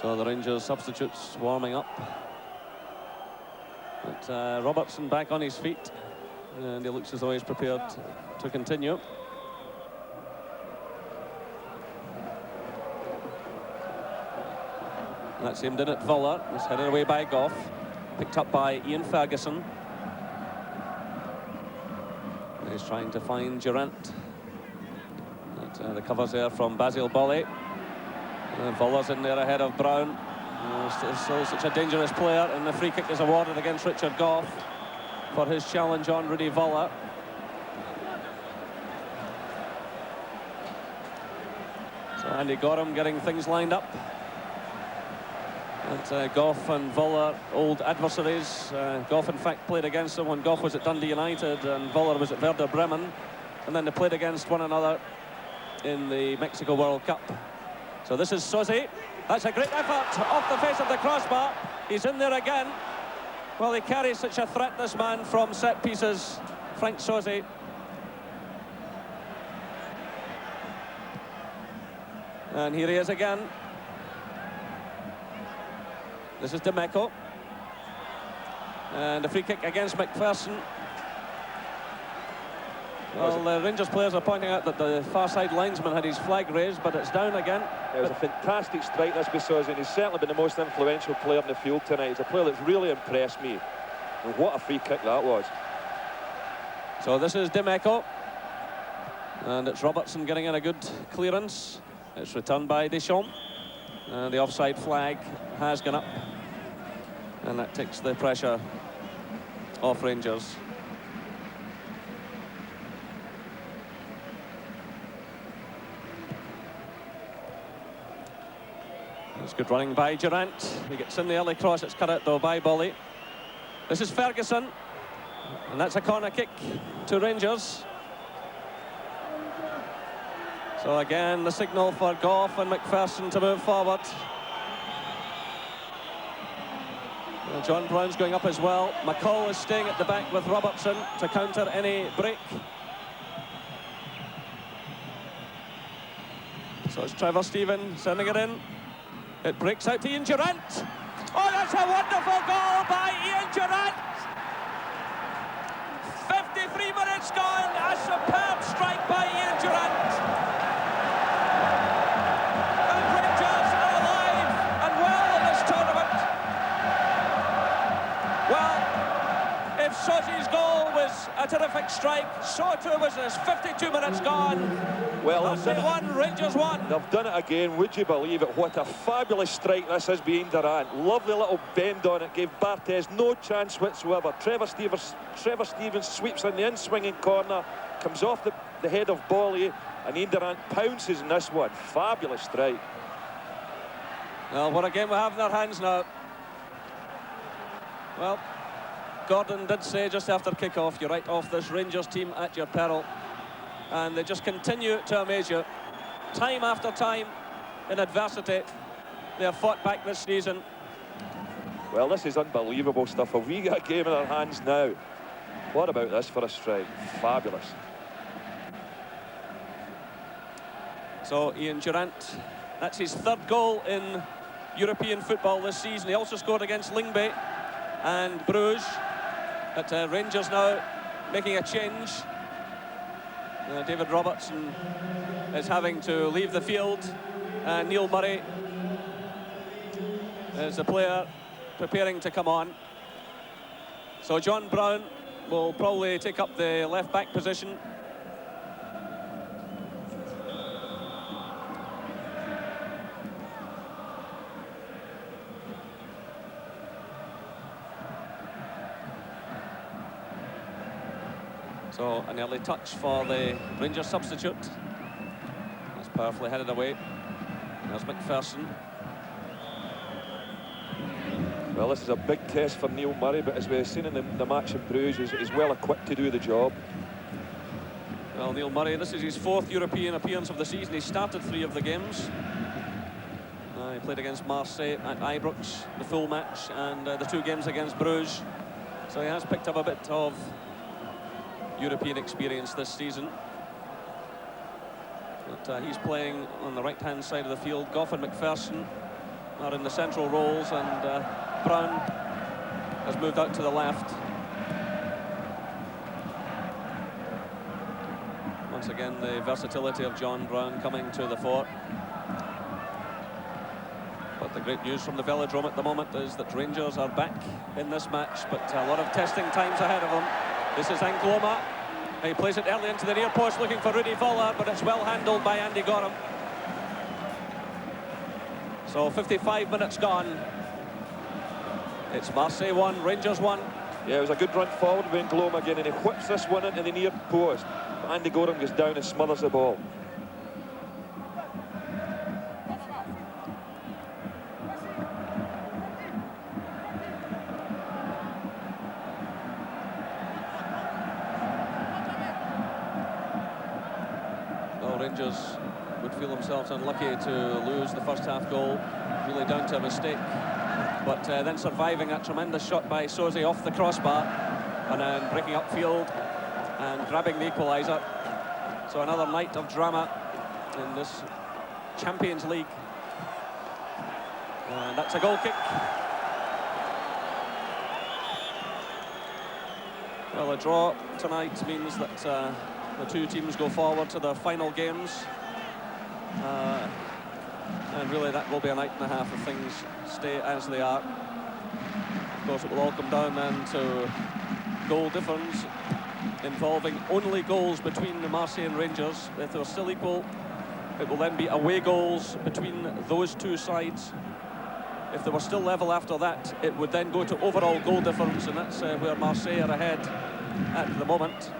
So the Rangers substitutes warming up. But Robertson back on his feet. And he looks as though he's prepared to continue. That's aimed in at Voller. It's headed away by Goff. Picked up by Ian Ferguson. He's trying to find Durant. But, the covers there from Basile Boli. Voller's in there ahead of Brown. Still such a dangerous player, and the free kick is awarded against Richard Goff for his challenge on Rudy Voller. So Andy Gorham getting things lined up. And Goff and Voller, old adversaries. Goff, in fact, played against them when Goff was at Dundee United and Voller was at Werder Bremen. And then they played against one another in the Mexico World Cup. So this is Sosi. That's a great effort off the face of the crossbar. He's in there again. Well, he carries such a threat, this man, from set pieces, Frank Sosi. And here he is again. This is Demeco. And a free kick against McPherson. Well, the Rangers players are pointing out that the far side linesman had his flag raised, but it's down again. It was a fantastic strike, this by and he's certainly been the most influential player in the field tonight. He's a player that's really impressed me. And what a free kick that was. So this is Demeco. And it's Robertson getting in a good clearance. It's returned by Deschamps. And the offside flag has gone up. And that takes the pressure off Rangers. It's good running by Durant. He gets in the early cross. It's cut out though by Bolly. This is Ferguson, and that's a corner kick to Rangers. So again, the signal for Gough and McPherson to move forward. Well, John Brown's going up as well. McCall is staying at the back with Robertson to counter any break. So it's Trevor Stephen sending it in. It breaks out to Ian Durant. Oh, that's a wonderful goal by Ian Durant. 53 minutes gone. A superb strike by Ian Durant. And Rangers are alive and well in this tournament. Well, if Soti's goal was a terrific strike, so too was this. 52 minutes gone. Well, Marseille won, Rangers won. They've done it again, would you believe it? What a fabulous strike this has been, Durant. Lovely little bend on it, gave Barthez no chance whatsoever. Trevor Stevens sweeps in the in-swinging corner, comes off the head of Bolly, and Ian Durant pounces in this one. Fabulous strike. Well, what a game we have in our hands now. Well, Gordon did say just after kick-off, you write off this Rangers team at your peril. And they just continue to amaze you. Time after time, in adversity, they have fought back this season. Well, this is unbelievable stuff. Have we got a game in our hands now? What about this for a strike? Fabulous. So Ian Durant, that's his third goal in European football this season. He also scored against Lyngby and Bruges. But Rangers now making a change. David Robertson is having to leave the field. Neil Murray is the player preparing to come on. So John Brown will probably take up the left-back position. So an early touch for the Rangers substitute. That's powerfully headed away. There's McPherson. Well, this is a big test for Neil Murray, but as we've seen in the match in Bruges, he's well equipped to do the job. Well, Neil Murray, this is his fourth European appearance of the season. He started 3 of the games. He played against Marseille at Ibrox, the full match, and the 2 games against Bruges. So he has picked up a bit of European experience this season. But he's playing on the right-hand side of the field. Gough and McPherson are in the central roles, and Brown has moved out to the left. Once again, the versatility of John Brown coming to the fore. But the great news from the Velodrome at the moment is that Rangers are back in this match, but a lot of testing times ahead of them. This is Angloma. He plays it early into the near post looking for Rudy Voller, but it's well handled by Andy Gorham. So 55 minutes gone. It's Marseille 1, Rangers 1. Yeah, it was a good run forward with Angloma again, and he whips this one into the near post. But Andy Gorham goes down and smothers the ball. Rangers would feel themselves unlucky to lose the first half goal, really down to a mistake. But then surviving that tremendous shot by Soze off the crossbar, and then breaking upfield and grabbing the equaliser. So another night of drama in this Champions League. And that's a goal kick. Well, a draw tonight means that the 2 teams go forward to their final games. And really that will be a night and a half if things stay as they are. Of course, it will all come down then to goal difference involving only goals between the Marseille and Rangers. If they're still equal, it will then be away goals between those 2 sides. If they were still level after that, it would then go to overall goal difference, and that's where Marseille are ahead at the moment.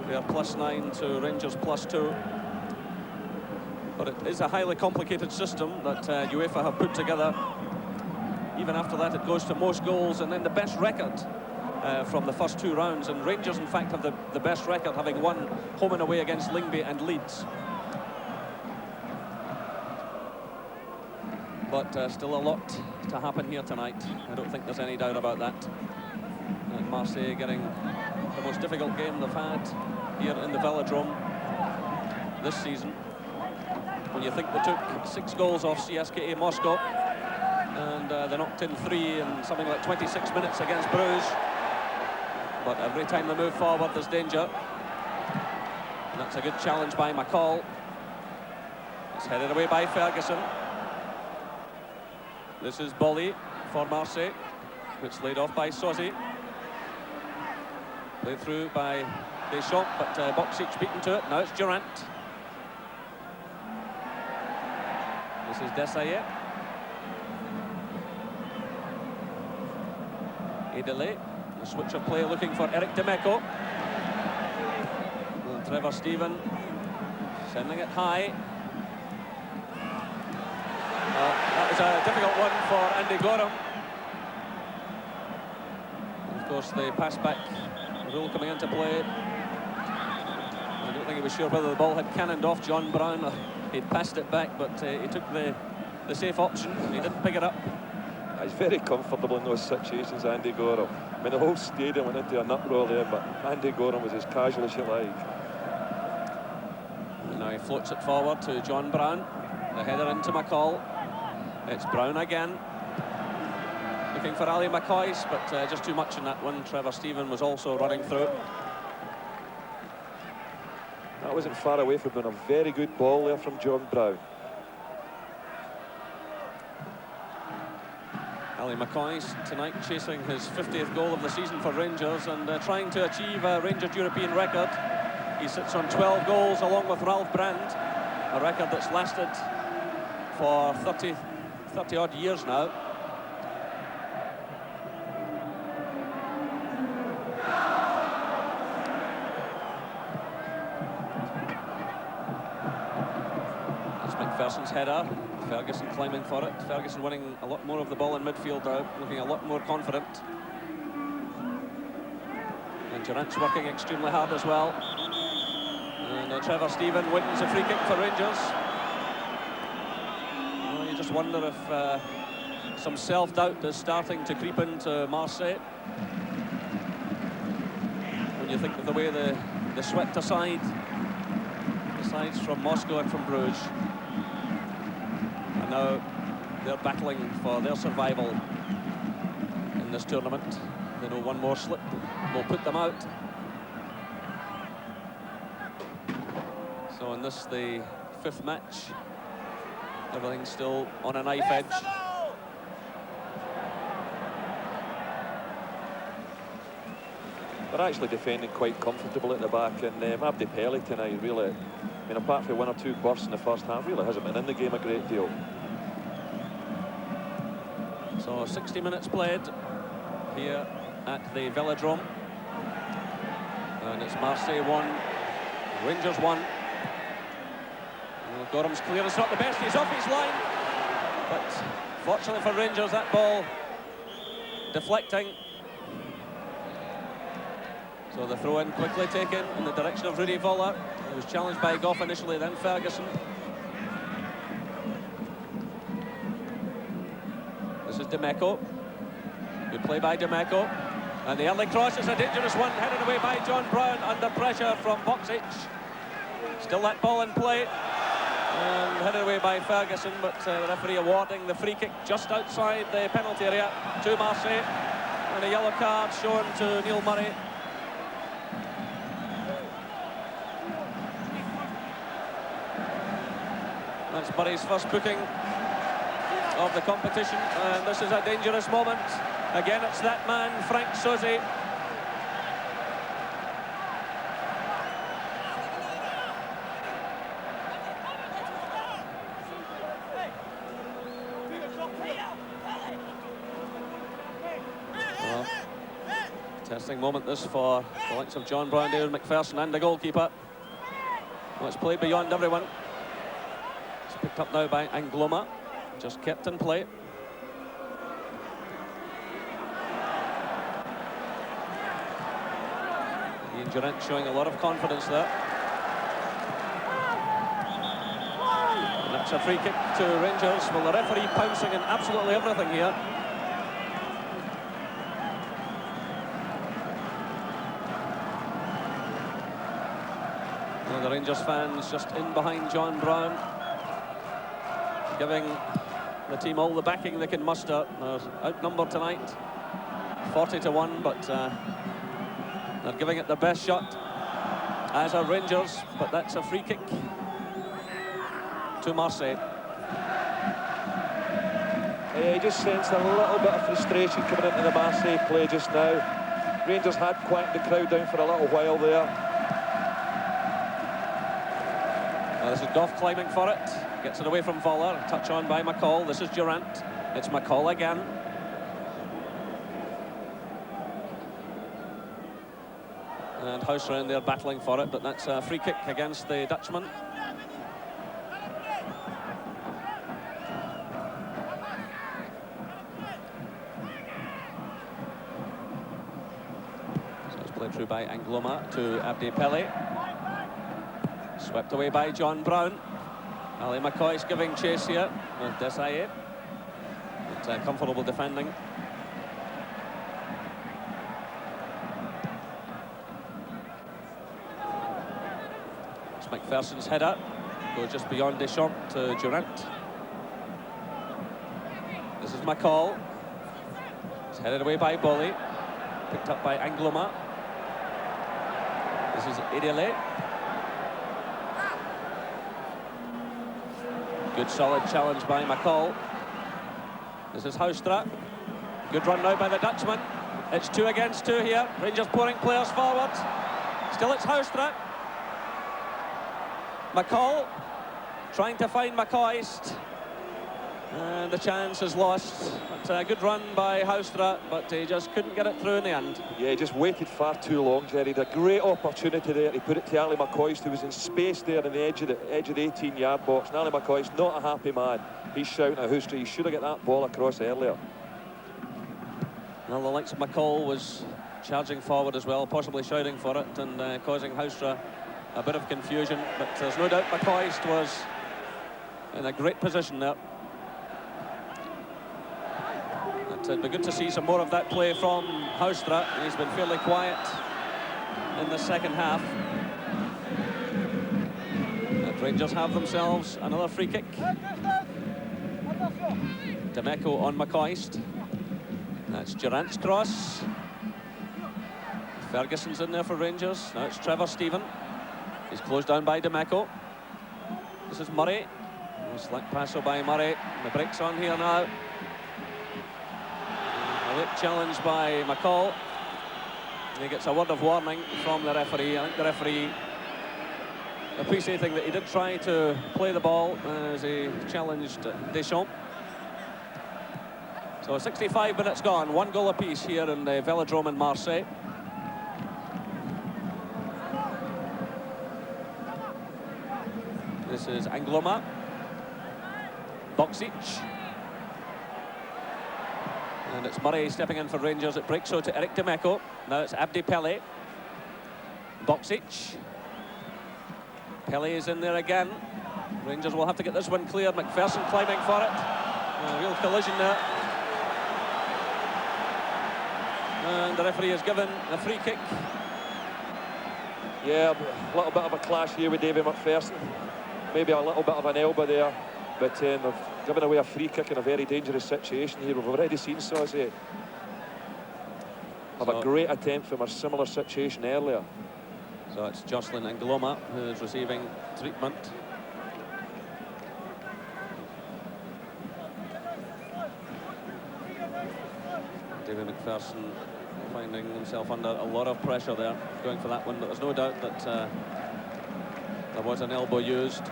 They are +9 to Rangers +2. But it is a highly complicated system that UEFA have put together. Even after that, it goes to most goals and then the best record from the first 2 rounds. And Rangers, in fact, have the best record, having won home and away against Lyngby and Leeds. But still a lot to happen here tonight. I don't think there's any doubt about that. And Marseille getting the most difficult game they've had here in the Velodrome this season. When you think they took 6 goals off CSKA Moscow, and they knocked in 3 in something like 26 minutes against Bruges. But every time they move forward, there's danger. And that's a good challenge by McCall. It's headed away by Ferguson. This is Bolly for Marseille. It's laid off by Sosi. Played through by Deschamps, but Boksic beaten to it. Now it's Durant. This is Desailly. Edele, the switch of play looking for Eric Dimeco. And Trevor Steven sending it high. That was a difficult one for Andy Gorham. Of course, the pass back rule coming into play. I don't think he was sure whether the ball had cannoned off John Brown or he'd passed it back, but he took the safe option and he didn't pick it up. He's very comfortable in those situations, Andy Gorham. I mean, the whole stadium went into an uproar there, but Andy Gorham was as casual as you like. And now he floats it forward to John Brown. The header into McCall. It's Brown again. Looking for Ali McCoy's, but just too much in that one. Trevor Steven was also running through. That wasn't far away from being a very good ball there from John Brown. Ali McCoy's tonight chasing his 50th goal of the season for Rangers and trying to achieve a Rangers European record. He sits on 12 goals along with Ralph Brand, a record that's lasted for 30 odd years now. That's McPherson's header. Ferguson climbing for it. Ferguson winning a lot more of the ball in midfield now, looking a lot more confident. And Durant's working extremely hard as well. And Trevor Steven wins a free kick for Rangers. Well, you just wonder if some self-doubt is starting to creep into Marseille. When you think of the way they swept aside the sides from Moscow and from Bruges. And now they're battling for their survival in this tournament. They know one more slip will put them out. So in this, the 5th match, everything's still on a knife edge. They're actually defending quite comfortable at the back, and Abdi Pelly tonight really, I mean, apart from 1 or 2 bursts in the first half, really hasn't been in the game a great deal. So 60 minutes played here at the Velodrome. And it's Marseille 1, Rangers 1. Well, Gorham's clear, it's not the best, he's off his line. But fortunately for Rangers, that ball deflecting. So the throw-in quickly taken in the direction of Rudy Voller. He was challenged by Goff initially, then Ferguson. This is Dimeco. Good play by Dimeco. And the early cross is a dangerous one, headed away by John Brown under pressure from Boksic. Still that ball in play. And headed away by Ferguson, but the referee awarding the free kick just outside the penalty area to Marseille. And a yellow card shown to Neil Murray. That's Murray's first booking of the competition, and this is a dangerous moment. Again, it's that man, Frank Sosi. Well, testing moment this for the likes of John Brown, David McPherson and the goalkeeper. Well, it's played beyond everyone. It's picked up now by Angloma. Just kept in play. Ian Durant showing a lot of confidence there. And that's a free kick to Rangers. Well, the referee pouncing in absolutely everything here. Well, the Rangers fans just in behind John Brown, giving the team all the backing they can muster. They're outnumbered tonight, 40-1, but they're giving it their best shot, as are Rangers, but that's a free kick to Marseille. Yeah, you just sensed a little bit of frustration coming into the Marseille play just now. Rangers had quieted the crowd down for a little while there. Well, this is Goff climbing for it. Gets it away from Voller. Touch on by McCall. This is Durant. It's McCall again. And Haustra in there battling for it, but that's a free kick against the Dutchman. So it's played through by Angloma to Abdi Pele. Swept away by John Brown. Ali McCoy's giving chase here with Desailly. But comfortable defending. It's McPherson's header. Goes just beyond Deschamps to Durant. This is McCall. It's headed away by Bolly. Picked up by Angloma. This is Idele. Good solid challenge by McCall. This is Haustra. Good run now by the Dutchman. It's 2 against 2 here. Rangers pouring players forward. Still it's Haustra. McCall trying to find McCoist. And the chance is lost. But a good run by Haustra, but he just couldn't get it through in the end. Yeah, he just waited far too long, Jerry. He had a great opportunity there. He put it to Ali McCoist, who was in space there on the edge of the 18-yard box. And Ali McCoist, not a happy man. He's shouting at Haustra. He should have got that ball across earlier. Well, the likes of McCall was charging forward as well, possibly shouting for it and causing Haustra a bit of confusion. But there's no doubt McCoist was in a great position there. It'd be good to see some more of that play from Haustra. He's been fairly quiet in the second half. And Rangers have themselves another free kick. Demeco on McCoist. That's Durant's cross. Ferguson's in there for Rangers. Now it's Trevor Stephen. He's closed down by Demeco. This is Murray. Slick pass by Murray. The brakes on here now. A late challenge by McCall. And he gets a word of warning from the referee. I think the referee appreciating that he did try to play the ball as he challenged Deschamps. So 65 minutes gone, 1 goal apiece here in the Velodrome in Marseille. This is Angloma. Boksic. And it's Murray stepping in for Rangers. It breaks out to Eric Demeco. Now it's Abdi Pele. Boksic. Pele is in there again. Rangers will have to get this one cleared. McPherson climbing for it. A real collision there. And the referee has given a free kick. Yeah, a little bit of a clash here with David McPherson. Maybe a little bit of an elbow there. But they've given away a free kick in a very dangerous situation here. We've already seen Sauzet have a great attempt from a similar situation earlier. So it's Jocelyn Angloma who is receiving treatment. David McPherson finding himself under a lot of pressure there, going for that one, but there's no doubt that there was an elbow used.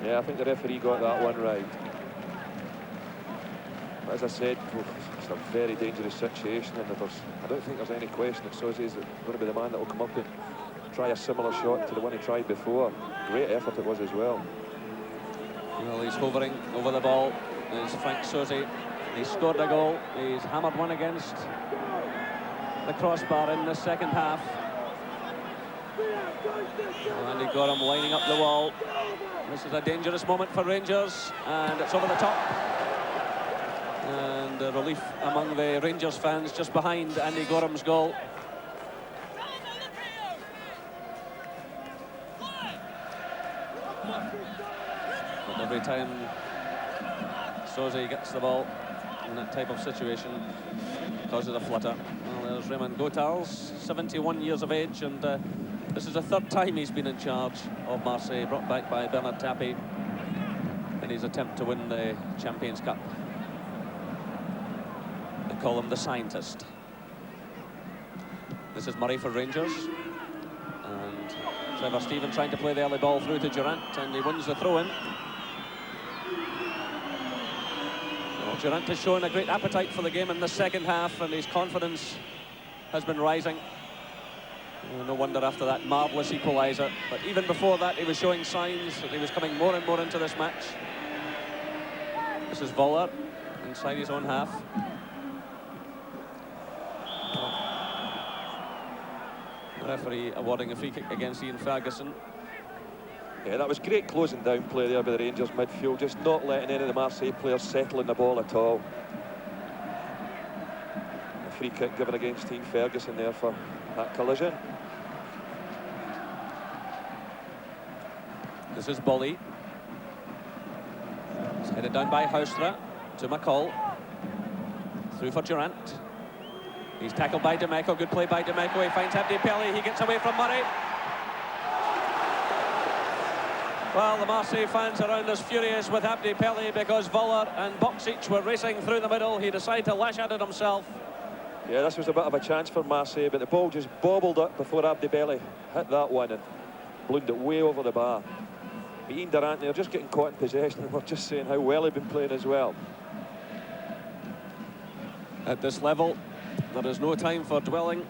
Yeah, I think the referee got that one right. But as I said, it's a very dangerous situation, and I don't think there's any question that Sauzet is going to be the man that will come up try a similar shot to the one he tried before. Great effort it was as well. Well, he's hovering over the ball. There's Frank Sosie. He scored a goal. He's hammered one against the crossbar in the second half. And he got him lining up the wall. This is a dangerous moment for Rangers, and it's over the top. And relief among the Rangers fans just behind Andy Gorham's goal. But every time Sosie gets the ball in that type of situation, it causes a flutter. Well, there's Raymond Gotals, 71 years of age, and this is the third time he's been in charge of Marseille, brought back by Bernard Tapie in his attempt to win the Champions Cup. They call him the scientist. This is Murray for Rangers. And Trevor Stephen trying to play the early ball through to Durant, and he wins the throw-in. Well, Durant has shown a great appetite for the game in the second half, and his confidence has been rising. No wonder after that marvellous equaliser. But even before that, he was showing signs that he was coming more and more into this match. This is Voller inside his own half. The referee awarding a free kick against Ian Ferguson. Yeah, that was great closing down play there by the Rangers midfield, just not letting any of the Marseille players settle in the ball at all. A free kick given against Ian Ferguson there for that collision. This is Bolly. It's headed down by Houstra to McCall. Through for Durant. He's tackled by Demeco. Good play by Demeco. He finds Abdi Pelli. He gets away from Murray. Well, the Marseille fans around us furious with Abdi Pelli because Voller and Boksic were racing through the middle. He decided to lash at it himself. Yeah, this was a bit of a chance for Marseille, but the ball just bobbled up before Abdi Pelli hit that one and ballooned it way over the bar. But Ian Durant, they're just getting caught in possession, and we're just saying how well he'd been playing as well. At this level, there is no time for dwelling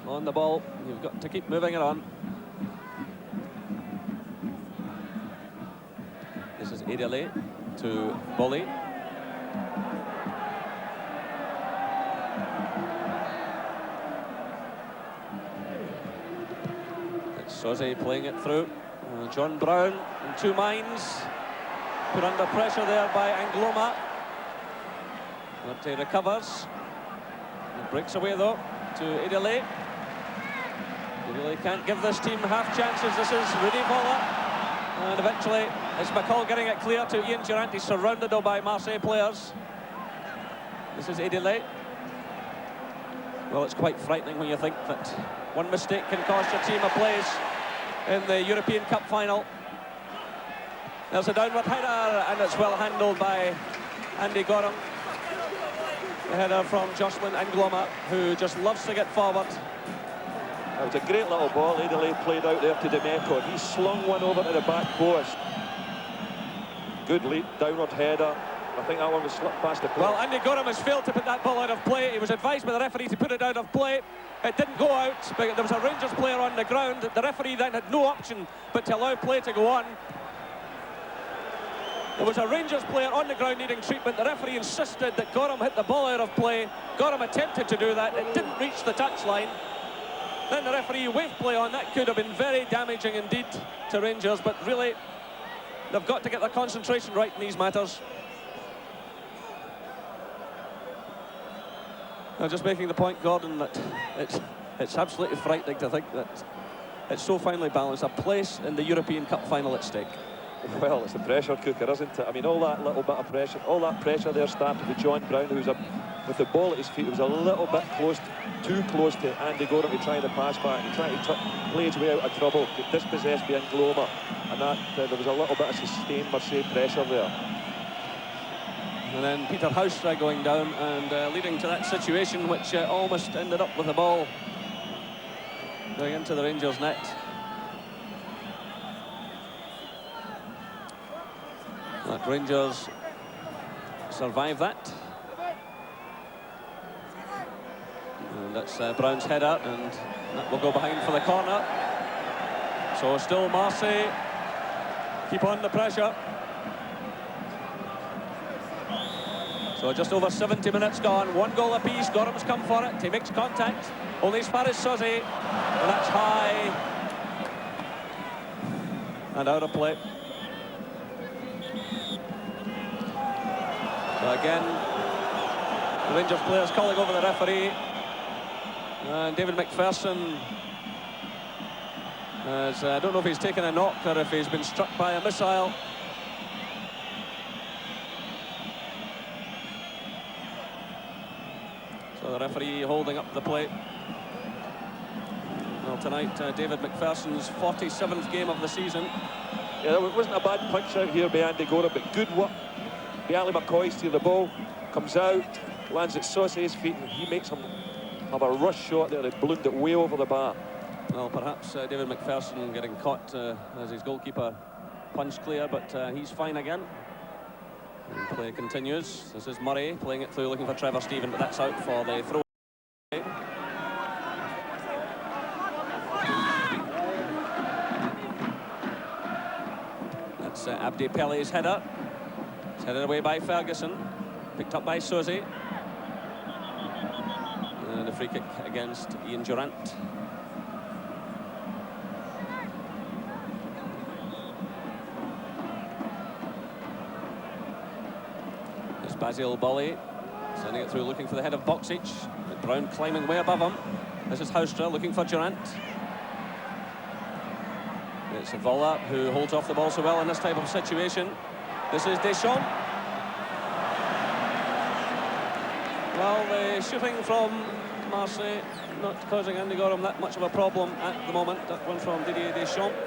on the ball. You've got to keep moving it on. This is Edele to Bolly. It's Sosie playing it through. John Brown in two minds. Put under pressure there by Angloma. But he recovers. He breaks away though to Edele. Edele can't give this team half chances. This is Rudy Voller. And eventually it's McCall getting it clear to Ian Durant. He's surrounded though by Marseille players. This is Edele. Well, it's quite frightening when you think that one mistake can cost your team a place in the European Cup final. There's a downward header, and it's well handled by Andy Gorham. The header from Jocelyn Angloma, who just loves to get forward. It was a great little ball. Edele played out there to Demeco. He slung one over to the back post. Good leap, downward header. I think that one was slipped past the post. Well, Andy Gorham has failed to put that ball out of play. He was advised by the referee to put it out of play. It didn't go out, but there was a Rangers player on the ground. The referee then had no option but to allow play to go on. There was a Rangers player on the ground needing treatment. The referee insisted that Gorham hit the ball out of play. Gorham attempted to do that. It didn't reach the touchline. Then the referee waved play on. That could have been very damaging indeed to Rangers, but really, they've got to get their concentration right in these matters. I'm just making the point, Gordon, that it's absolutely frightening to think that it's so finely balanced. A place in the European Cup final at stake. Well, it's the pressure cooker, isn't it? I mean, all that little bit of pressure, all that pressure there started with John Brown, who's with the ball at his feet. He was a little bit too close to Andy Gorham to try the pass back. He tried to play his way out of trouble, get dispossessed by Angloma, and that there was a little bit of sustained Marseille pressure there. And then Peter Houstra going down and leading to that situation which almost ended up with the ball going into the Rangers net. But Rangers survive that. And that's Brown's header, and that will go behind for the corner. So still Marseille keep on the pressure. So just over 70 minutes gone, 1 goal apiece. Gorham's come for it. He makes contact. Only as far as Suzy. And that's high. And out of play. So again, the Rangers players calling over the referee. And David McPherson has, I don't know if he's taken a knock or if he's been struck by a missile. So the referee holding up the plate. Well, tonight, David McPherson's 47th game of the season. Yeah, it wasn't a bad punch out here by Andy Gora, but good work by Ali McCoy. The ball comes out, lands at Sauce's feet, and he makes him have a rush shot there. He ballooned it way over the bar. Well, perhaps David McPherson getting caught as his goalkeeper punched clear, but he's fine again. And play continues. This is Murray playing it through, looking for Trevor Stephen, but that's out for the throw. That's Abdi Pelle's header. It's headed away by Ferguson, picked up by Suzy. And a free kick against Ian Durant. Basil Bolly sending it through, looking for the head of Boksic. Brown climbing way above him. This is Houstra looking for Durant. It's Vola who holds off the ball so well in this type of situation. This is Deschamps. Well, the shooting from Marseille not causing Andy Gorham that much of a problem at the moment. That one from Didier Deschamps,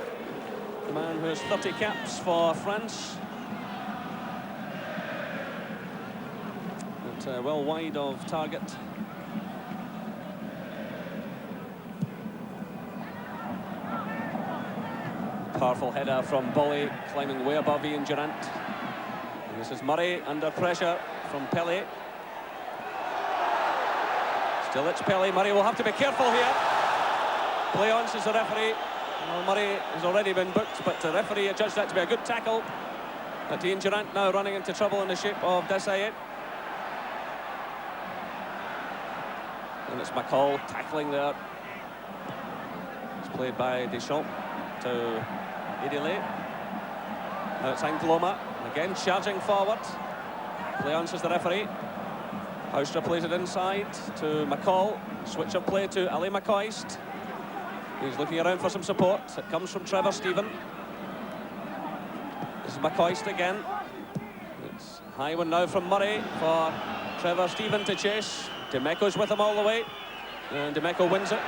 the man who has 30 caps for France. Well wide of target. Powerful header from Bolly, climbing way above Ian Durant. And this is Murray under pressure from Pelle. Still it's Pelle. Murray will have to be careful here. Play on, says the referee. Well, Murray has already been booked, but the referee judged that to be a good tackle. But Ian Durant now running into trouble in the shape of Desailly. And it's McCall tackling there. It's played by Deschamps to Idile. Now it's Angloma, again charging forward. Play on, says the referee. Houstra plays it inside to McCall. Switch of play to Ali McCoist. He's looking around for some support. It comes from Trevor Stephen. This is McCoist again. It's high one now from Murray for Trevor Stephen to chase. Demeco's with him all the way, and Demeco wins it.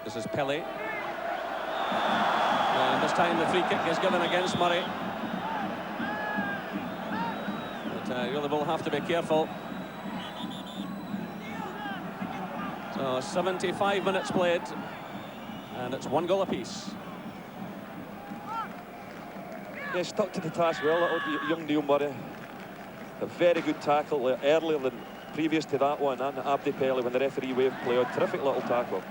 This is Pelle. And this time the free kick is given against Murray. But you really will have to be careful. So 75 minutes played, and it's 1 goal apiece. Yeah, stuck to the task well, little young Neil Murray. A very good tackle earlier than previous to that one, and Abdi Pelle when the referee waved play on. Terrific little tackle.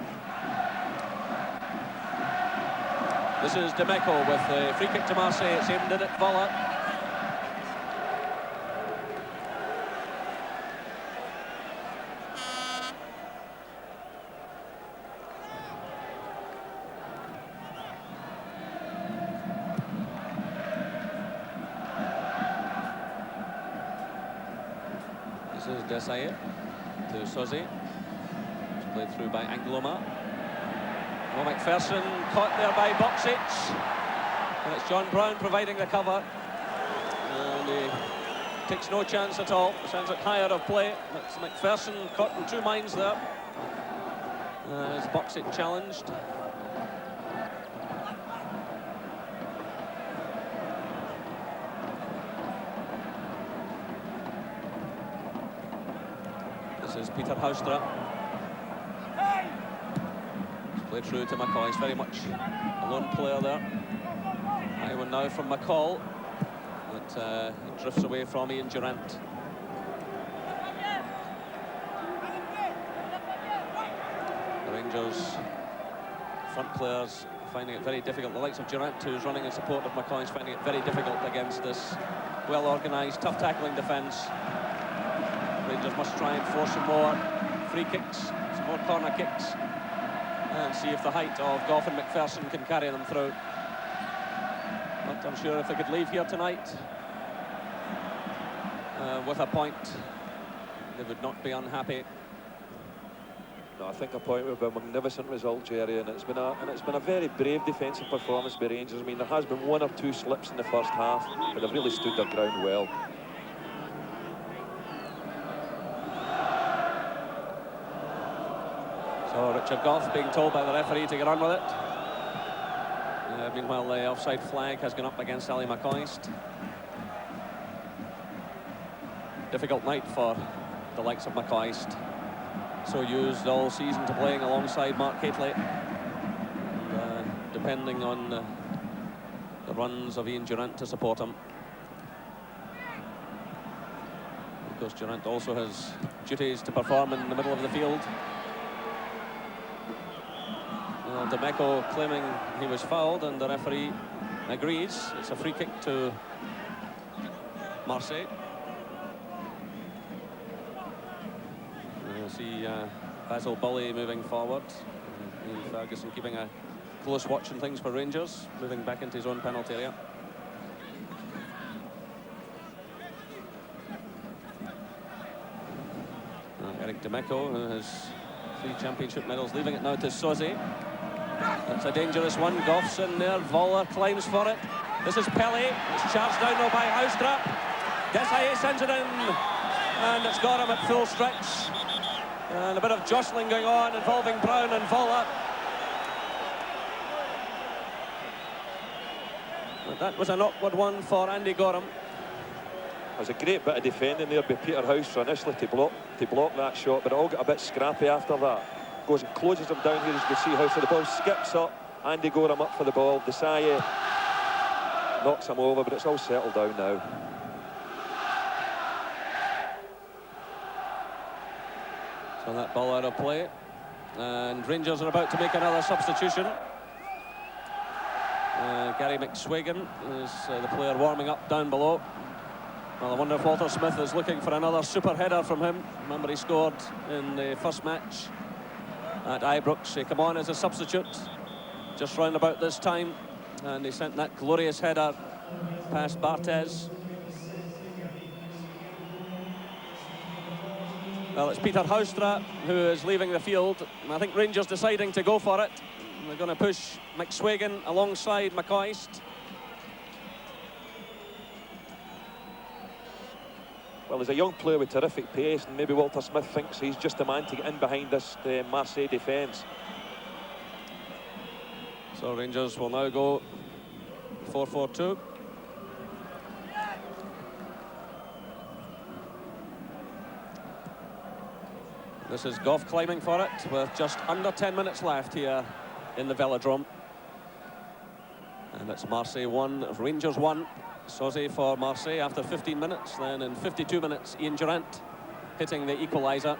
This is Demeco with the free kick to Marseille. It's aimed in at Vola. This is Desailly to Suzy. It's played through by Angloma. Well, McPherson caught there by Boksic. And it's John Brown providing the cover. And he takes no chance at all. Sends it higher of play. It's McPherson caught in two minds there. As Boksic challenged. This is Peter Houstra. Played through to McCall. He's very much a lone player there. High one now from McCall. But it drifts away from Ian Durant. The Rangers front players finding it very difficult. The likes of Durant, who's running in support of McCoy, is finding it very difficult against this well-organised, tough tackling defence. Rangers must try and force some more free kicks, some more corner kicks, and see if the height of Goff and McPherson can carry them through. But I'm sure if they could leave here tonight with a point, they would not be unhappy. No, I think a point would be a magnificent result, Jerry, and it's been a very brave defensive performance by Rangers. I mean, there has been one or two slips in the first half, but they've really stood their ground well. So Richard Goff being told by the referee to get on with it. Meanwhile, the offside flag has gone up against Ali McCoist. Difficult night for the likes of McCoist. So used all season to playing alongside Mark Catley. Depending on the runs of Ian Durant to support him. Of course, Durant also has duties to perform in the middle of the field. Demeco claiming he was fouled, and the referee agrees. It's a free kick to Marseille. You'll see Basil Bully moving forward. Ian Ferguson keeping a close watch on things for Rangers, moving back into his own penalty area. Eric Demeco, who has 3 championship medals, leaving it now to Soze. That's a dangerous one. Goff's in there. Voller climbs for it. This is Pelly. It's charged down now by Houstrap. Desailly sends it in, and it's got him at full stretch. And a bit of jostling going on involving Brown and Voller. But that was an awkward one for Andy Gorham. It was a great bit of defending there by Peter Houstra initially to block that shot, but it all got a bit scrappy after that. Goes and closes him down here, as you can see. Houstra, the ball skips up. Andy Gorham up for the ball. Desailly knocks him over, but it's all settled down now. So that ball out of play, and Rangers are about to make another substitution. Gary McSwagan is the player warming up down below. Well, I wonder if Walter Smith is looking for another super header from him. Remember, he scored in the first match at Ibrox. He came on as a substitute just round about this time, and he sent that glorious header past Barthez. Well, it's Peter Houstra who is leaving the field. I think Rangers deciding to go for it. They're going to push McSwagan alongside McCoist. Well, he's a young player with terrific pace, and maybe Walter Smith thinks he's just the man to get in behind this Marseille defence. So Rangers will now go 4-4-2. This is Goff climbing for it with just under 10 minutes left here in the Velodrome. And it's Marseille 1, Rangers 1. Soze for Marseille after 15 minutes. Then in 52 minutes, Ian Durant hitting the equaliser.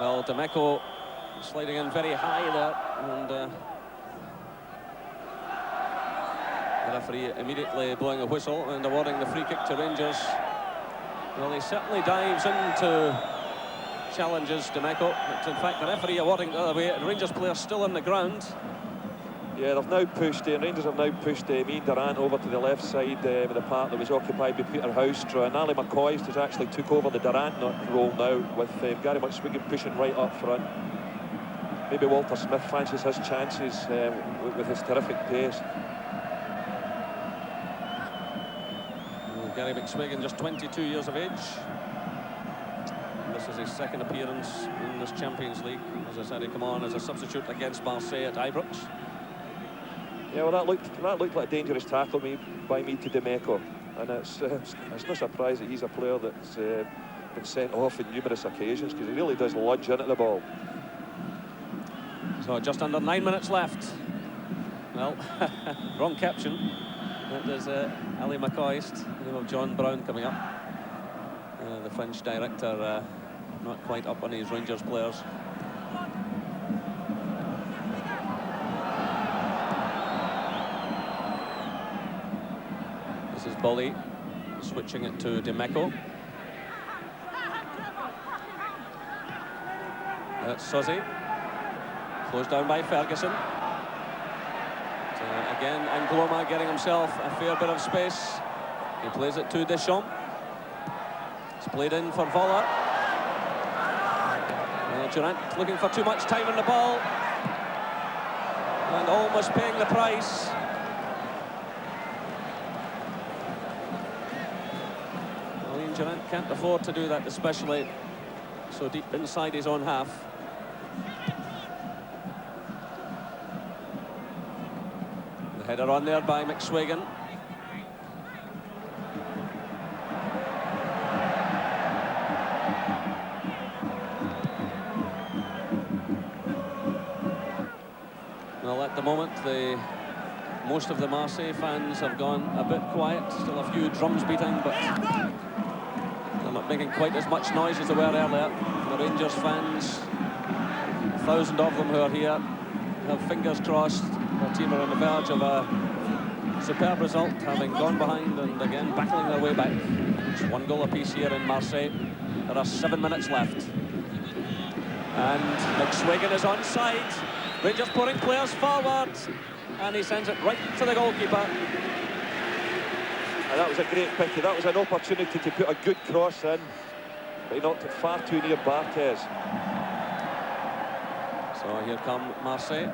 Well, Demeco sliding in very high there, and the referee immediately blowing a whistle and awarding the free kick to Rangers. Well, he certainly dives into challenges Demeco, but in fact the referee awarding the other way. Rangers player still on the ground. Yeah, they've now pushed, Rangers have now pushed Ian Durant over to the left side with the part that was occupied by Peter Houstra, and Ali McCoist has actually took over the Durant role now, with Gary McSwagan pushing right up front. Maybe Walter Smith fancies his chances with his terrific pace. Gary McSwagan, just 22 years of age. This is his second appearance in this Champions League. As I said, he came on as a substitute against Marseille at Ibrox. Yeah, well, that looked like a dangerous tackle by me to Demeco, and it's no surprise that he's a player that's been sent off on numerous occasions, because he really does lunge in at the ball. So just under 9 minutes left. Well, wrong caption. That is Ali McCoist, the name of John Brown coming up. The French director not quite up on these Rangers players. This is Bolly switching it to Demeco. That's Suzy. Closed down by Ferguson. Again, Angloma getting himself a fair bit of space. He plays it to Deschamps. It's played in for Voller. Durant looking for too much time on the ball. And almost paying the price. Well, Durant can't afford to do that, especially so deep inside his own half. The header on there by McSwagan. Well, at the moment, most of the Marseille fans have gone a bit quiet. Still a few drums beating, but they're not making quite as much noise as they were earlier. The Rangers fans, 1,000 of them who are here, have fingers crossed. Their team are on the verge of a superb result, having gone behind and again battling their way back. It's 1 goal apiece here in Marseille. There are 7 minutes left. And McSwagan is onside. Rangers pouring players forward, and he sends it right to the goalkeeper. And that was a great pity. That was an opportunity to put a good cross in, but he knocked it far too near Barthez. So here come Marseille.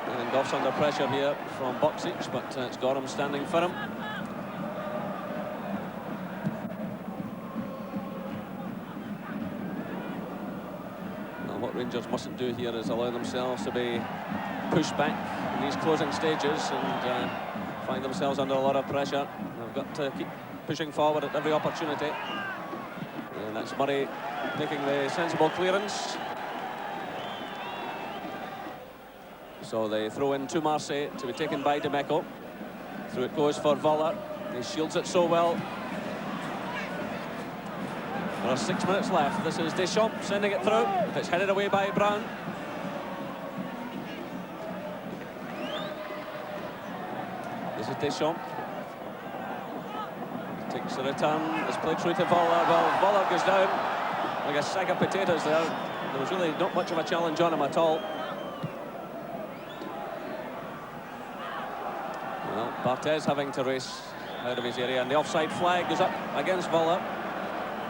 And Goff's under pressure here from Boksic, but it's Gorham standing for him. What Rangers mustn't do here is allow themselves to be pushed back in these closing stages and find themselves under a lot of pressure. They've got to keep pushing forward at every opportunity. And that's Murray making the sensible clearance. So they throw in to Marseille to be taken by Demeco. Through it goes for Voller. He shields it so well. There are 6 minutes left. This is Deschamps sending it through. It's headed away by Brown. This is Deschamps. Takes the return. It's played through to Voller. Well, Voller goes down like a sack of potatoes there. There was really not much of a challenge on him at all. Well, Barthez having to race out of his area, and the offside flag goes up against Voller.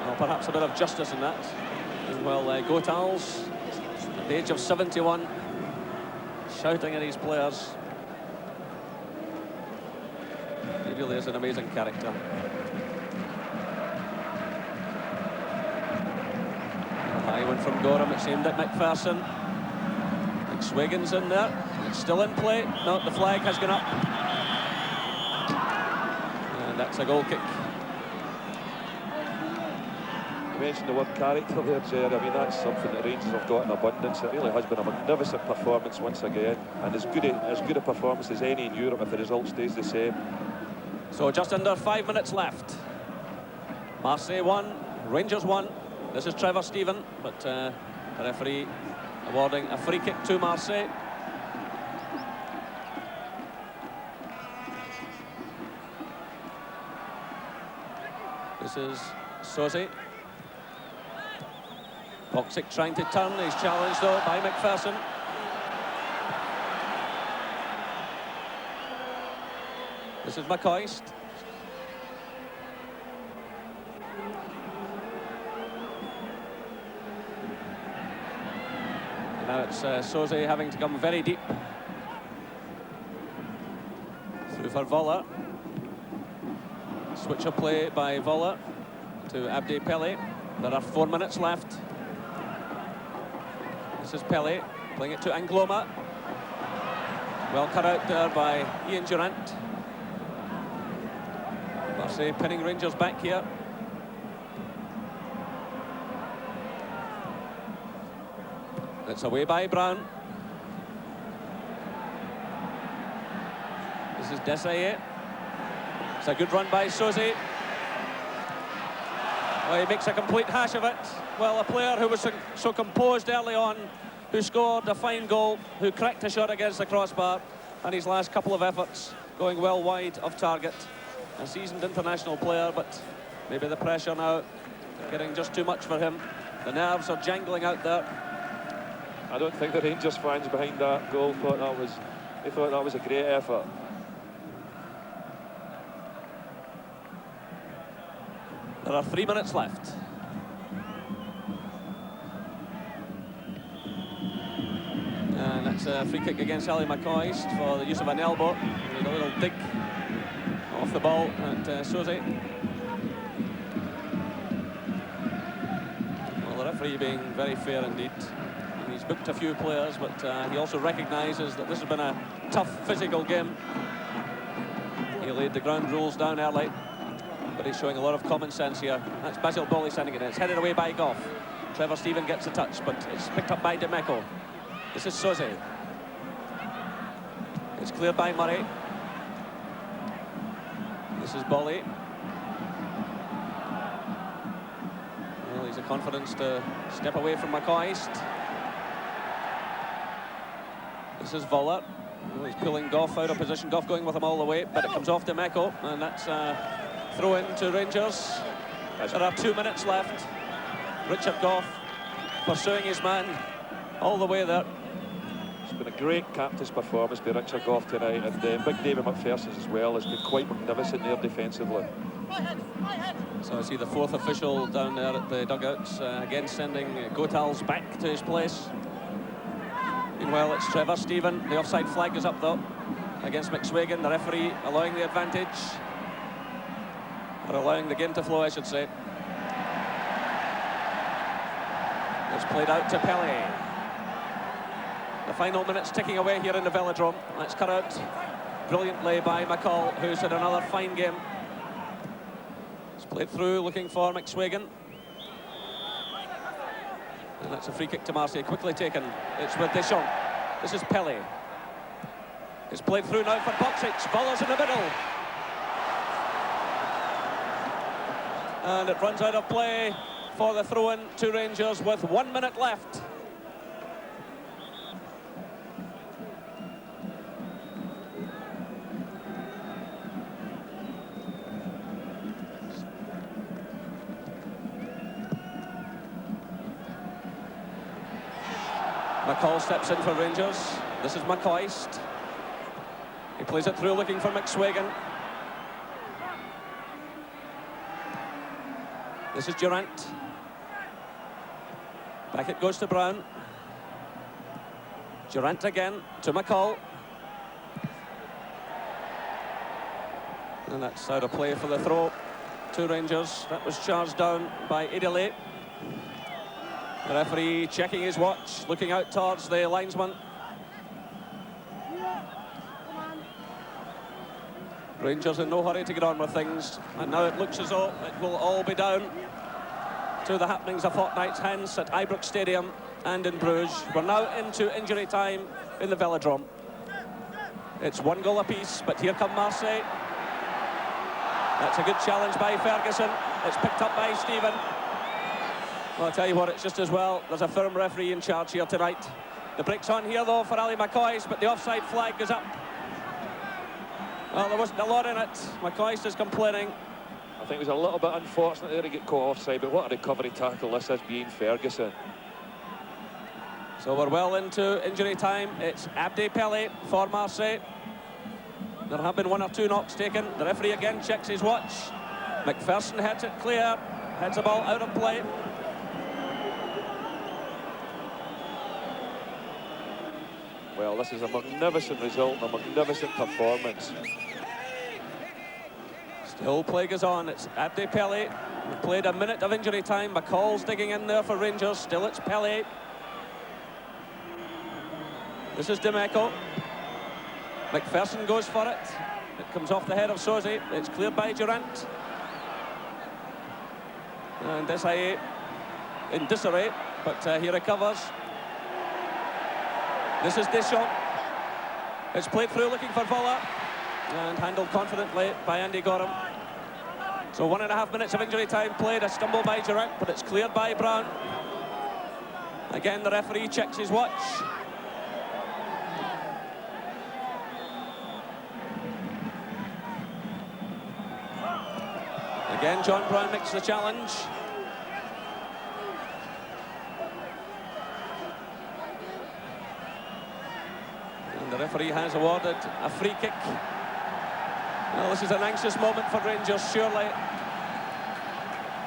Well, perhaps a bit of justice in that. And well, Gotals, at the age of 71, shouting at his players. He really is an amazing character. A high one from Gorham, it's aimed at McPherson. McSwagan's in there, it's still in play. No, the flag has gone up. And that's a goal kick. You mentioned the word character there, Ger. I mean, that's something that Rangers have got in abundance. It really has been a magnificent performance once again, and as good a performance as any in Europe if the result stays the same. So just under 5 minutes left. Marseille 1, Rangers 1. This is Trevor Stephen, but the referee awarding a free kick to Marseille. This is Suzy. Boksic trying to turn, he's challenged though by McPherson. This is McCoist. And now it's Suzy having to come very deep. Through for Voller. Switch of play by Voller to Abdi Pele. There are 4 minutes left. This is Pele, playing it to Angloma. Well cut out there by Ian Durant. Marseille pinning Rangers back here. It's away by Brown. This is Desailly. It's a good run by Suzy. Well, he makes a complete hash of it. Well, a player who was so composed early on, who scored a fine goal, who cracked a shot against the crossbar, and his last couple of efforts going well wide of target. A seasoned international player, but maybe the pressure now getting just too much for him. The nerves are jangling out there. I don't think the Rangers fans behind that goal thought that was a great effort. There are 3 minutes left. And that's a free kick against Ali McCoist for the use of an elbow. A little dig off the ball at Susie. Well, the referee being very fair indeed. He's booked a few players, but he also recognises that this has been a tough physical game. He laid the ground rules down early, but he's showing a lot of common sense here. That's Basil Bolly sending it in. It's headed away by Goff. Trevor Stephen gets the touch, but it's picked up by Demeco. This is Suzy. It's cleared by Murray. This is Bolly. Well, he's a confidence to step away from McCoist. This is Voller. Well, he's pulling Goff out of position. Goff going with him all the way, but it comes off Demeco, and that's throw in to Rangers. There are 2 minutes left. Richard Goff pursuing his man all the way there. It's been a great captain's performance by Richard Goff tonight, and Big David McPherson as well has been quite magnificent there defensively. So I see the fourth official down there at the dugouts, again sending Gotals back to his place. Meanwhile, it's Trevor Stephen. The offside flag is up though against McSwagan. The referee allowing the advantage, or allowing the game to flow, I should say. It's played out to Pelly. The final minutes ticking away here in the Velodrome. That's cut out brilliantly by McCall, who's had another fine game. It's played through, looking for McSwagan. And that's a free kick to Marseille, quickly taken. It's with Deschamps. This is Pelly. It's played through now for Boxic. Voller's in the middle. And it runs out of play for the throw-in to Rangers with 1 minute left. McCall steps in for Rangers. This is McCoist. He plays it through, looking for McSwagan. This is Durant. Back it goes to Brown. Durant again to McCall. And that's out of play for the throw to Rangers. That was charged down by Idile. The referee checking his watch, looking out towards the linesman. Rangers in no hurry to get on with things, and now it looks as though it will all be down to the happenings a fortnight hence at Ibrox Stadium and in Bruges. We're now into injury time in the Velodrome. It's 1 goal apiece, but here come Marseille. That's a good challenge by Ferguson. It's picked up by Stephen. Well, I'll tell you what, it's just as well. There's a firm referee in charge here tonight. The break's on here, though, for Ali McCoist, but the offside flag goes up. Well, there wasn't a lot in it. McCoist is complaining. I think it was a little bit unfortunate there to get caught offside, but what a recovery tackle this is, being Ferguson. So we're well into injury time. It's Abdi Pelly for Marseille. There have been 1 or 2 knocks taken. The referee again checks his watch. McPherson heads it clear. Heads the ball out of play. Well, this is a magnificent result, a magnificent performance. Still play goes on. It's Abdi Pelly. We've played a minute of injury time. McCall's digging in there for Rangers. Still it's Pelly. This is Demeco. McPherson goes for it. It comes off the head of Suzy. It's cleared by Durant. And Desai in disarray, but he recovers. This is Deschamps. It's played through, looking for Voller, and handled confidently by Andy Gorham. So 1.5 minutes of injury time played, a stumble by Durant, but it's cleared by Brown. Again, the referee checks his watch. Again, John Brown makes the challenge. And the referee has awarded a free kick. Well, this is an anxious moment for Rangers, surely.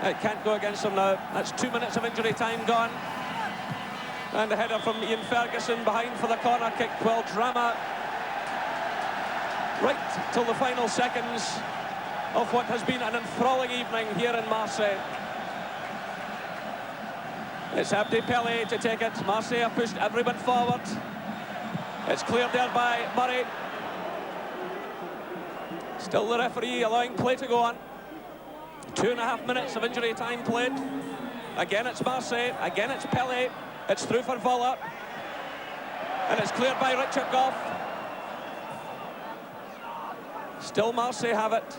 It can't go against them now. That's 2 minutes of injury time gone. And a header from Ian Ferguson behind for the corner kick. Well, drama right till the final seconds of what has been an enthralling evening here in Marseille. It's Abdi Pelé to take it. Marseille have pushed everyone forward. It's cleared there by Murray. Still the referee allowing play to go on. 2.5 minutes of injury time played. Again it's Marseille, again it's Pelé. It's through for Voller. And it's cleared by Richard Goff. Still Marseille have it.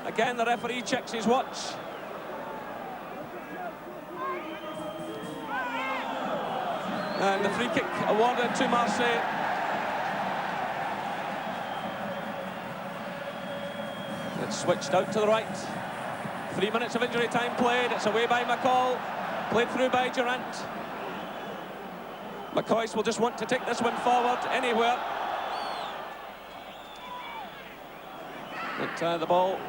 Again the referee checks his watch. And the free kick awarded to Marseille. It's switched out to the right. 3 minutes of injury time played. It's away by McCall. Played through by Durant. McCoy will just want to take this one forward anywhere. But the ball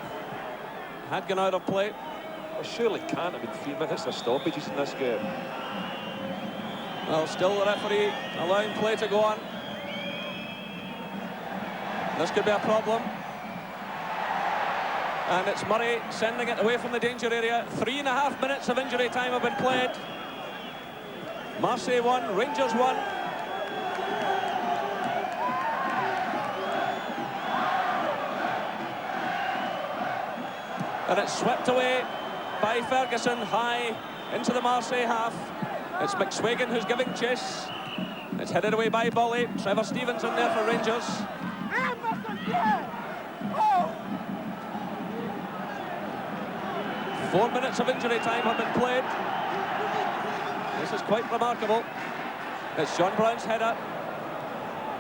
had gone out of play. Well, surely can't have been 3 minutes of stoppages in this game. Well, still the referee allowing play to go on. This could be a problem. And it's Murray sending it away from the danger area. 3.5 minutes of injury time have been played. Marseille 1, Rangers 1. And it's swept away by Ferguson high into the Marseille half. It's McSwagan who's giving chase. It's headed away by Bolly. Trevor Stevens in there for Rangers. 4 minutes of injury time have been played. This is quite remarkable. It's John Brown's header.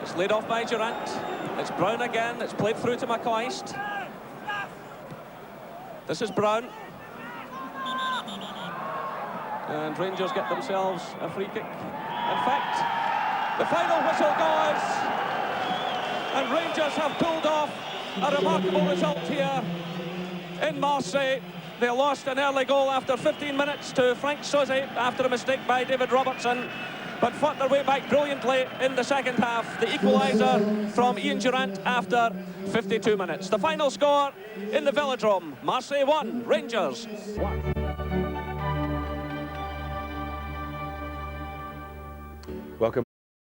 It's laid off by Durant. It's Brown again. It's played through to McCoist. This is Brown. And Rangers get themselves a free kick. In fact, the final whistle goes. And Rangers have pulled off a remarkable result here in Marseille. They lost an early goal after 15 minutes to Frank Sosi after a mistake by David Robertson, but fought their way back brilliantly in the second half. The equaliser from Ian Durant after 52 minutes. The final score in the Velodrome, Marseille 1, Rangers 1.